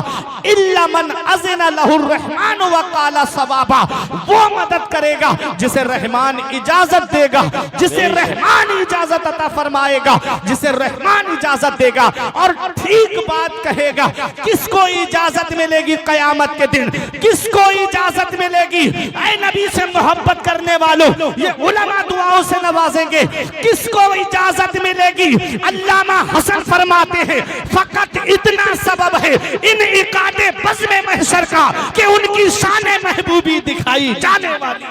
इल्ला मन अज़िना लहुर रहमान व क़ाला सवाबा। वो मदद करेगा जिसे रहमान इजाजत देगा, जिसे रहमान इजाजत अता फरमाएगा, जिसे रहमान इजाजत देगा और ठीक बात कहेगा। किसको इजाजत मिलेगी कयामत के दिन? किसको इजाजत मिलेगी? ऐ नबी से मोहब्बत करने वालों, ये उलमा दुआओं से नवाजेंगे। किसको इजाजत मिलेगी? अल्लामा हसन फरमाते हैं फकत इतना सबब है इन इकादे बज़्म महशर का कि उनकी शान महबूबी दिखाई जाने वाली।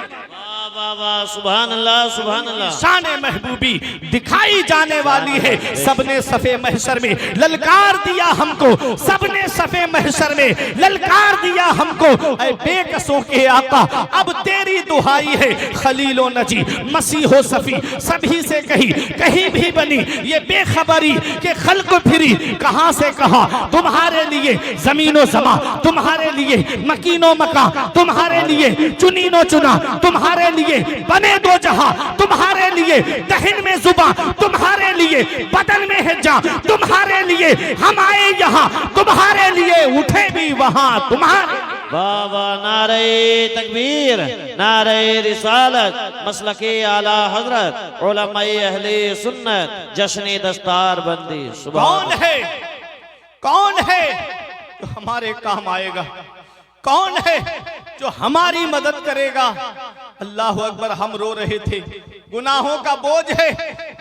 सुभान अल्लाह, सुभान अल्लाह। शान महबूबी दिखाई जाने वाली है। सबने सफे महशर में ललकार दिया हमको, सबने सफे महशर में ललकार दिया हमको। ऐ बेकसों के आका अब तेरी दुहाई है। खलीलो नजी मसीहो सफी सभी से कहीं भी बनी ये बेखबरी के खल्क फिरी। कहां से कहा तुम्हारे लिए जमीनो जमा, तुम्हारे लिए मकीनो मका, तुम्हारे लिए चुनीनो चुना, तुम्हारे लिए बने दो जहां, तुम्हारे लिए दहन में जुबा, तुम्हारे लिए बदन में है जा, तुम्हारे लिए हम आए यहाँ, तुम्हारे लिए उठे भी वहां तुम्हारे। बाबा नारे तकबीर, नारे रिसालत, मसलके आला हजरत, उलमाए अहले सुन्नत, जश्न दस्तार बंदी। कौन है, कौन है जो हमारे काम आएगा? कौन है जो हमारी मदद करेगा? अल्लाह अकबर। हम रो रहे थे, गुनाहों का बोझ है,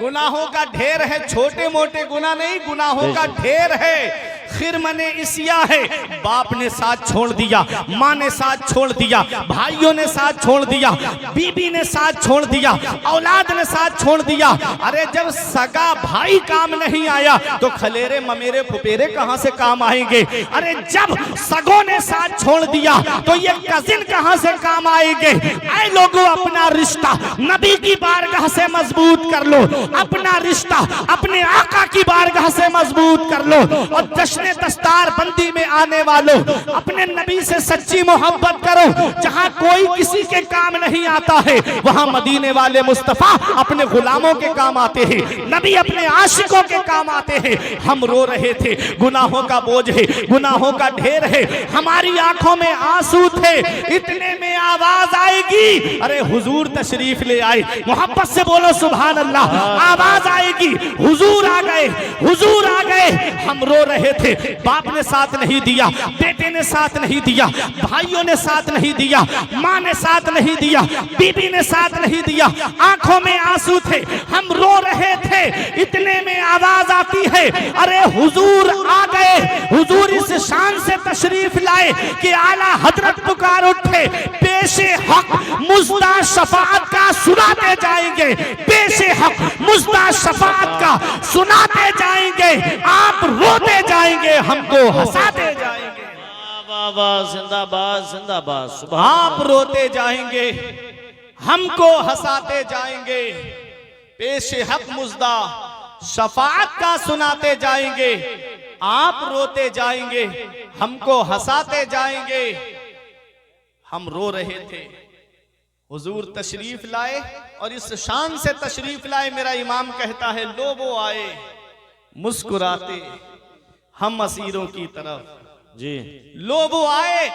गुनाहों का ढेर है, छोटे मोटे गुनाह नहीं, गुनाहों का ढेर है। खिरमने इसिया है, बाप ने साथ छोड़ दिया, माँ ने साथ छोड़ दिया, भाइयों ने साथ छोड़ दिया, बीबी ने साथ छोड़ दिया, औलाद ने साथ छोड़ दिया। अरे जब सगा भाई काम नहीं आया तो खलेरे ममेरे फुपेरे कहां से काम आएंगे? अरे जब सगों ने साथ छोड़ दिया तो ये कजिन कहां से काम आएंगे? ऐ लोगों, अपना रिश्ता नबी की बारगाह से मजबूत कर लो, अपना रिश्ता अपने आका की बारगाह से मजबूत कर लो और जश्न दस्तार बंदी में आने वालों, अपने नबी से सच्ची मोहब्बत करो। जहां कोई किसी के काम नहीं आता है, वहां मदीने वाले मुस्तफा अपने गुलामों के काम आते हैं, नबी अपने आशिकों के काम आते हैं। हम रो रहे थे, गुनाहों का बोझ है, गुनाहों का ढेर है, हमारी आंखों में आंसू थे। इतने में आवाज आएगी, अरे हुजूर तशरीफ ले आए। मोहब्बत से बोलो सुभान अल्लाह। आवाज आएगी, हुजूर आ गए, हुजूर आ गए। हम रो रहे थे, बाप ने साथ नहीं दिया, बेटे ने साथ नहीं दिया, भाइयों ने साथ नहीं दिया, माँ ने साथ नहीं दिया, बीबी ने साथ नहीं दिया, आंखों में आंसू थे, हम रो रहे थे। इतने में आवाज आती है, अरे हुजूर आ गए। हुजूर इस शान से तशरीफ लाए कि आला हजरत पुकार उठे, पेशे हक मुज्दा शफाअत का सुनाते जाएंगे, पेशे हक मुज्दा शफाअत का सुनाते जाएंगे। आप रोते जाएंगे, हमको हंसाते जाएंगे। वाह वाह, जिंदाबाद जिंदाबाद। सुभान आप रोते जाएंगे, हमको हंसाते जाएंगे, पेशे हक मुज्दा शफाअत का सुनाते जाएंगे। आप रोते जाएंगे, हमको हंसाते जाएंगे। हम रो रहे थे, हुजूर तशरीफ लाए और इस शान से तशरीफ लाए। मेरा इमाम कहता है, लो वो आए मुस्कुराते हम असीरों की तरफ जी। लो वो आए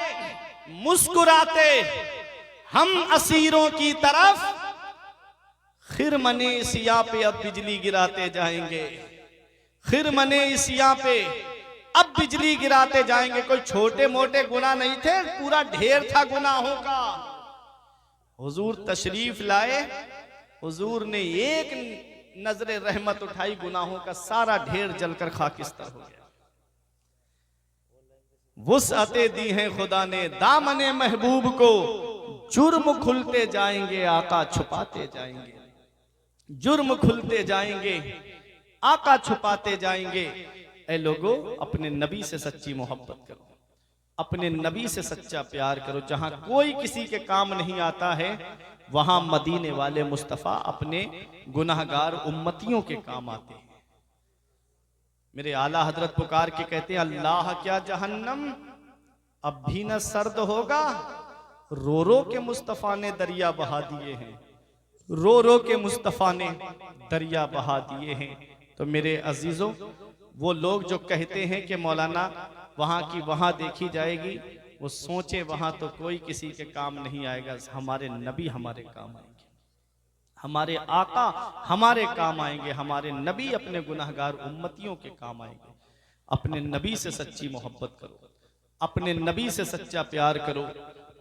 मुस्कुराते हम असीरों की तरफ। खिरमने सिया पे अब बिजली गिराते जाएंगे, खिरमने सिया पे अब बिजली गिराते जाएंगे। कोई छोटे मोटे गुनाह नहीं थे, पूरा ढेर था गुनाहों का। हुजूर तशरीफ लाए, हुजूर ने एक नजरे रहमत उठाई, गुनाहों का सारा ढेर जलकर खाकिस्तर हो गया। वुसअते दी हैं खुदा ने दामने महबूब को, जुर्म खुलते जाएंगे आका छुपाते जाएंगे, जुर्म खुलते जाएंगे आका छुपाते जाएंगे। ऐ लोगों, अपने नबी से सच्ची मोहब्बत करो, अपने नबी से सच्चा प्यार करो। जहां कोई किसी के काम नहीं आता है, वहां मदीने वाले मुस्तफा अपने गुनाहगार उम्मतियों के काम आते हैं। मेरे आला हजरत पुकार के कहते हैं, अल्लाह क्या जहन्नम अब भी न सर्द होगा। रो रो के मुस्तफा ने दरिया बहा दिए हैं, रो रो के मुस्तफा ने दरिया बहा दिए हैं। तो मेरे अजीजों, वो लोग जो कहते हैं कि मौलाना वहाँ की वहाँ देखी जाएगी, वो सोचे वहाँ तो कोई किसी के काम नहीं आएगा। हमारे नबी हमारे काम आएंगे, हमारे आका हमारे काम आएंगे, हमारे नबी अपने गुनाहगार उम्मतियों के काम आएंगे। अपने नबी से सच्ची मोहब्बत करो, अपने नबी से सच्चा प्यार करो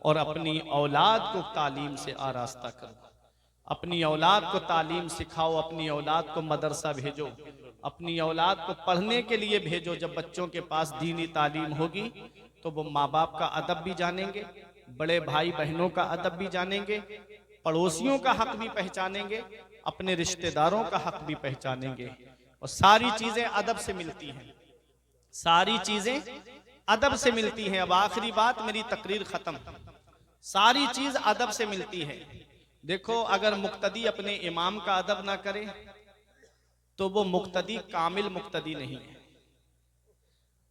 और अपनी औलाद को तालीम से आरास्ता करो। अपनी औलाद को तालीम सिखाओ, अपनी औलाद को मदरसा भेजो, अपनी औलाद को पढ़ने के लिए भेजो। जब बच्चों के पास दीनी तालीम होगी तो वो माँ बाप का अदब भी जानेंगे, बड़े भाई बहनों का अदब भी जानेंगे, पड़ोसियों का हक भी पहचानेंगे, अपने रिश्तेदारों का हक भी पहचानेंगे। और सारी चीजें अदब से मिलती हैं, सारी चीजें अदब से मिलती हैं। अब आखिरी बात, मेरी तकरीर खत्म। सारी चीज अदब से मिलती है। देखो, अगर मुक्तदी अपने इमाम का अदब ना करे तो वो मुक्तदी कामिल मुक्तदी नहीं है।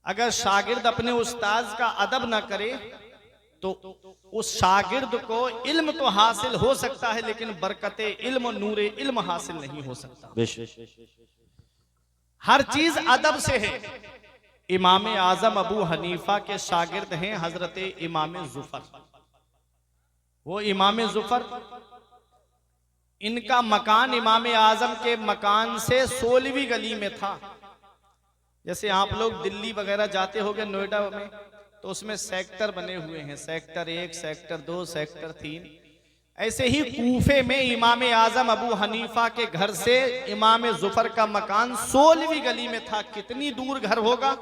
अगर शागिर्द अपने उस्ताद का अदब ना करे तो उस शागिर्द को इल्म तो हासिल हो सकता है, लेकिन बरकते इल्म नूरे इल्म हासिल नहीं हो सकता। हर चीज अदब से है। इमाम आजम अबू हनीफा के शागिर्द हैं हजरत इमाम जुफर। वो इमाम जुफर, इनका मकान इमाम आजम के मकान से 16वीं गली में था। जैसे आप लोग दिल्ली वगैरह जाते होंगे, नोएडा में, तो उसमें सेक्टर बने हुए हैं, सेक्टर 1, सेक्टर 2, सेक्टर 3। ऐसे ही कूफे में इमाम आजम अबू हनीफा के घर से इमाम जुफर का मकान 16वीं गली में था। कितनी दूर घर होगा।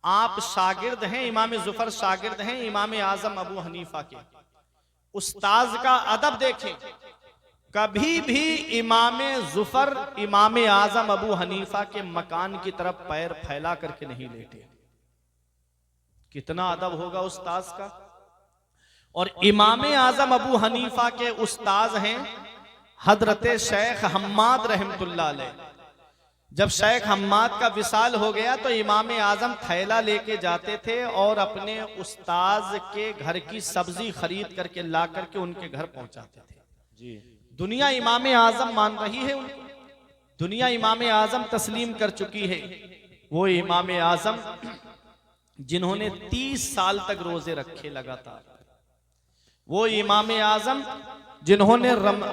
आप शागिर्द हैं, इमाम जुफर शागिर्द हैं इमाम आजम अबू हनीफा के। उस्ताज का अदब देखें, कभी भी इमाम जुफर इमाम आजम अबू हनीफा के मकान की तरफ पैर फैला करके नहीं लेटे। कितना अदब होगा उस्ताज का। और इमाम आजम अबू हनीफा के उस्ताज हैं हजरत शेख हम्माद रहमतुल्लाह अलैह। जब शेख हम्माद का विसाल हो गया तो इमाम आजम थैला लेके जाते थे और अपने उस्ताज के घर की सब्जी खरीद करके ला करके उनके घर पहुंचाते थे जी। दुनिया इमाम आजम मान रही है उनको, दुनिया इमाम आजम तस्लीम कर चुकी है। वो इमाम आजम जिन्होंने 30 साल तक रोजे रखे लगातार, वो इमाम आजम जिन्होंने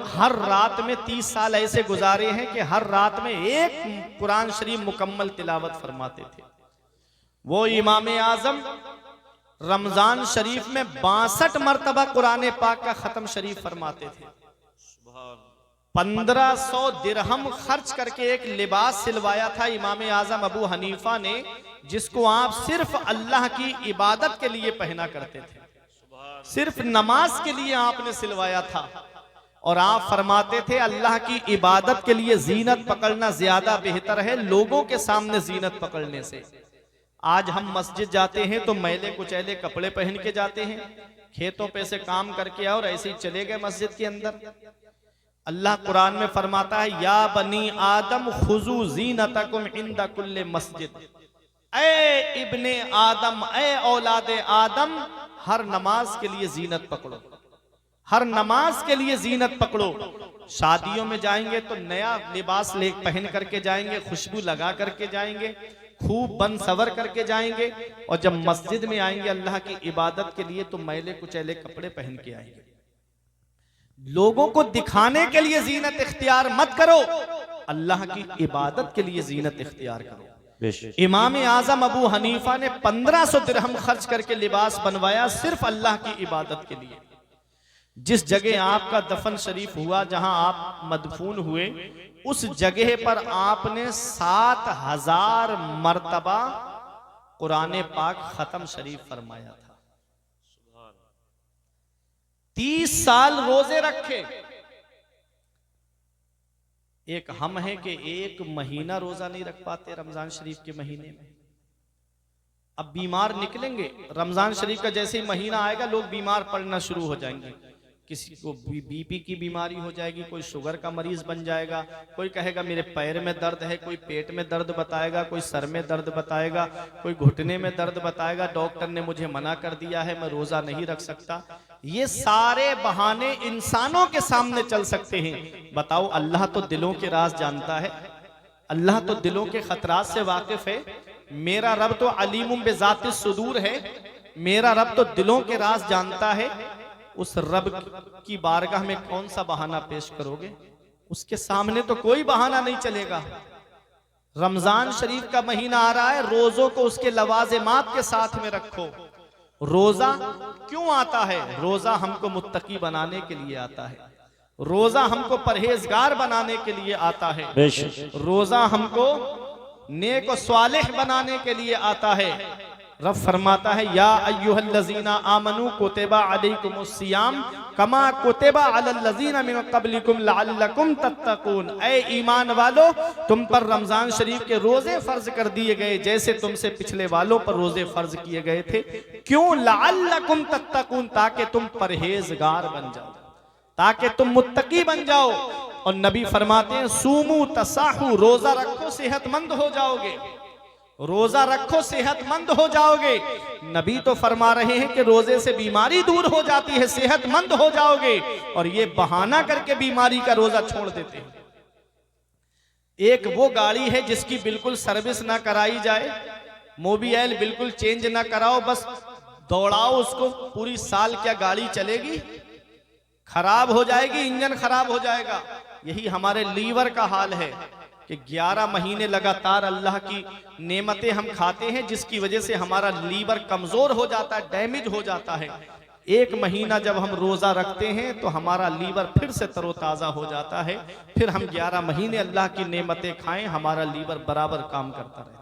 हर रात में 30 साल ऐसे गुजारे हैं कि हर रात में एक कुरान शरीफ मुकम्मल तिलावत फरमाते थे। वो इमाम आजम रमजान शरीफ में 62 मरतबा कुरान पाक का खत्म शरीफ फरमाते थे। 1500 दिरहम खर्च करके एक लिबास सिलवाया था इमाम आजम अबू हनीफा ने, जिसको आप सिर्फ अल्लाह की इबादत के लिए पहना करते थे, सिर्फ नमाज के लिए आपने सिलवाया था। और आप फरमाते थे अल्लाह की इबादत के लिए जीनत पकड़ना ज्यादा बेहतर है लोगों के सामने जीनत पकड़ने से। आज हम मस्जिद जाते हैं तो मैले कुचैले कपड़े पहन के जाते हैं, खेतों पे से काम करके और ऐसे ही चले गए मस्जिद के अंदर। अल्लाह कुरान में फरमाता है या बनी आदम खुजू जीनतकुम इंदा कुल्ले मस्जिद, ए इब्ने आदम, ए औलादे आदम, हर नमाज के लिए जीनत पकड़ो, हर नमाज के लिए जीनत पकड़ो। शादियों में जाएंगे तो नया लिबास ले पहन करके जाएंगे, खुशबू लगा करके जाएंगे, खूब बन सवर करके जाएंगे, और जब मस्जिद में आएंगे अल्लाह की इबादत के लिए तो मैले कुचैले कपड़े पहन के आएंगे। लोगों को दिखाने के लिए जीनत इख्तियार मत करो, अल्लाह की इबादत के लिए जीनत इख्तियार करो। इमाम आजम अबू हनीफा ने 1500 दिरहम खर्च करके लिबास बनवाया सिर्फ अल्लाह की इबादत के लिए। जिस जगह आपका दफन शरीफ हुआ, जहां आप मदफून हुए, उस जगह पर आपने 7000 मरतबा कुरान पाक खत्म शरीफ फरमाया था। 30 साल रोजे रखे। एक हम है कि एक महीना रोजा नहीं रख पाते रमजान शरीफ के महीने में। अब बीमार निकलेंगे, रमजान शरीफ का जैसे ही महीना आएगा लोग बीमार पड़ना शुरू हो जाएंगे। किसी को बीपी की बीमारी हो जाएगी, कोई शुगर का मरीज बन जाएगा, कोई कहेगा मेरे पैर में दर्द है, कोई पेट में दर्द बताएगा, कोई सर में दर्द बताएगा, कोई घुटने में दर्द बताएगा, डॉक्टर ने मुझे मना कर दिया है, मैं रोजा नहीं रख सकता। ये सारे बहाने इंसानों के सामने चल सकते हैं। बताओ अल्लाह तो दिलों के राज जानता है, अल्लाह तो दिलों के खतरात से वाकिफ है। मेरा रब तो अलीमुम बिज़ातिस सुदूर है, मेरा रब तो दिलों के राज जानता है। उस रब की बारगाह में कौन सा बहाना पेश करोगे? उसके सामने तो कोई बहाना नहीं चलेगा। रमजान शरीफ का महीना आ रहा है, रोजों को उसके लवाजिमात के साथ में रखो। रोजा क्यों आता है? रोजा हमको मुत्तकी बनाने के लिए आता है, रोजा हमको परहेजगार बनाने के लिए आता है, रोजा हमको नेक और स्वालिह बनाने के लिए आता है। रब फरमाता है या अय्युहल्लज़ीना आमनू कुतिबा अलैकुमुस्सियाम कमा कुतिबा अलल्लज़ीना मिन क़ब्लिकुम लअल्लकुम तत्तकून। ऐ ईमान वालो, तुम पर रमजान शरीफ के रोजे फर्ज कर दिए गए जैसे तुमसे पिछले वालों पर रोजे फर्ज किए गए थे। क्यों? लअल्लकुम तत्तकून, ताकि तुम परहेजगार बन जाओ, ताकि तुम मुत्तकी बन जाओ। और नबी फरमाते हैं सूमू तसाहू, रोजा रखो सेहतमंद हो जाओगे, रोजा रखो सेहतमंद हो जाओगे। नबी तो फरमा रहे हैं कि रोजे से बीमारी दूर हो जाती है, सेहतमंद हो जाओगे, और ये बहाना करके बीमारी का रोजा छोड़ देते हैं। एक वो गाड़ी है जिसकी बिल्कुल सर्विस ना कराई जाए, मोबिल बिल्कुल चेंज ना कराओ, बस दौड़ाओ उसको, पूरी साल क्या गाड़ी चलेगी? खराब हो जाएगी, इंजन खराब हो जाएगा। यही हमारे लीवर का हाल है कि 11 महीने लगातार अल्लाह की नेमतें हम खाते हैं, जिसकी वजह से हमारा लीवर कमजोर हो जाता है, डैमेज हो जाता है। एक महीना जब हम रोजा रखते हैं तो हमारा लीवर फिर से तरोताजा हो जाता है, फिर हम 11 महीने अल्लाह की नेमतें खाएं, हमारा लीवर बराबर काम करता रहता है।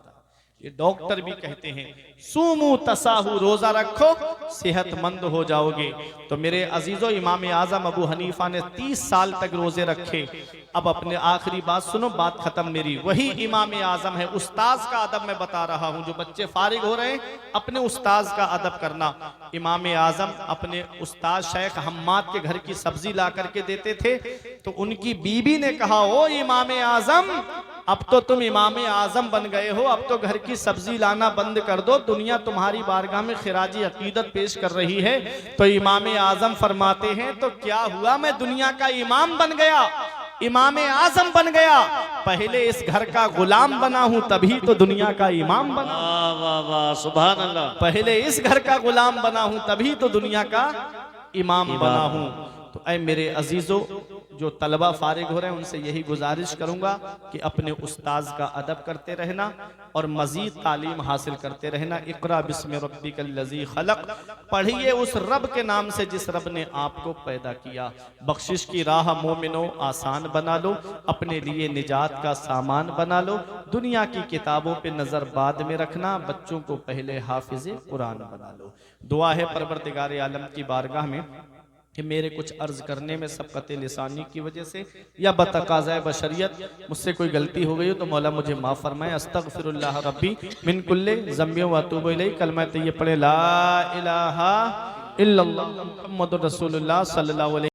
ये डॉक्टर भी कहते हैं सूमू तसाहू, रोजा रखो सेहतमंद हो जाओगे। तो मेरे अजीजों, इमाम आजम अबू हनीफा ने 30 साल तक रोजे रखे। अब अपने आखिरी बात सुनो, बात खत्म मेरी। वही इमाम आजम है। उस्ताज का अदब मैं बता रहा हूं, जो बच्चे फारिग हो रहे हैं अपने उस्ताज का अदब करना। इमाम आजम अपने उस्ताद शेख हम्माद के घर की सब्जी ला करके देते थे, तो उनकी बीबी ने कहा ओ इमाम आजम, अब तो तुम इमाम आजम बन गए हो, अब तो घर की सब्जी लाना बंद कर दो, दुनिया तुम्हारी बारगाह में खिराजी अकीदत पेश कर रही है। तो इमाम आजम फरमाते हैं, तो क्या हुआ, मैं दुनिया का इमाम बन गया, इमाम आजम बन गया, पहले इस घर का गुलाम बना हूं तभी तो दुनिया का इमाम बना। वाह वाह वाह, सुभान अल्लाह। पहले इस घर का गुलाम बना हूं तभी तो दुनिया का इमाम बना हूं। तो ऐ मेरे अजीजों, जो तलबा फारिग हो रहे हैं उनसे यही गुजारिश करूंगा कि अपने उस्ताज का अदब करते रहना और मजीद तालीम हासिल करते रहना। इक़रा बिस्मि रब्बिकल लज़ी खलक़, पढ़िए उस रब के नाम से जिस रब ने आपको पैदा किया। बख्शिश की राह मोमिनो आसान बना लो, अपने लिए निजात का सामान बना लो। दुनिया की किताबों पे नज़र बाद में रखना, बच्चों को पहले हाफिज़ कुरान बना लो। दुआ है परवरदिगार आलम की बारगाह में कि मेरे कुछ अर्ज करने में सबकत लिसानी की वजह से या बतकाज़ाए बशरियत मुझसे कोई गलती हो गई हो तो मौला मुझे माफ़ फरमाए। अस्तगफिरुल्लाह रब्बी मिन कुल्ले ज़म्बि व अतूबु इलैहि। कलमा तय्यब पढ़े ला इलाहा इल्लल्लाह मुहम्मदुर रसूलुल्लाह सल्लल्लाहु अलैहि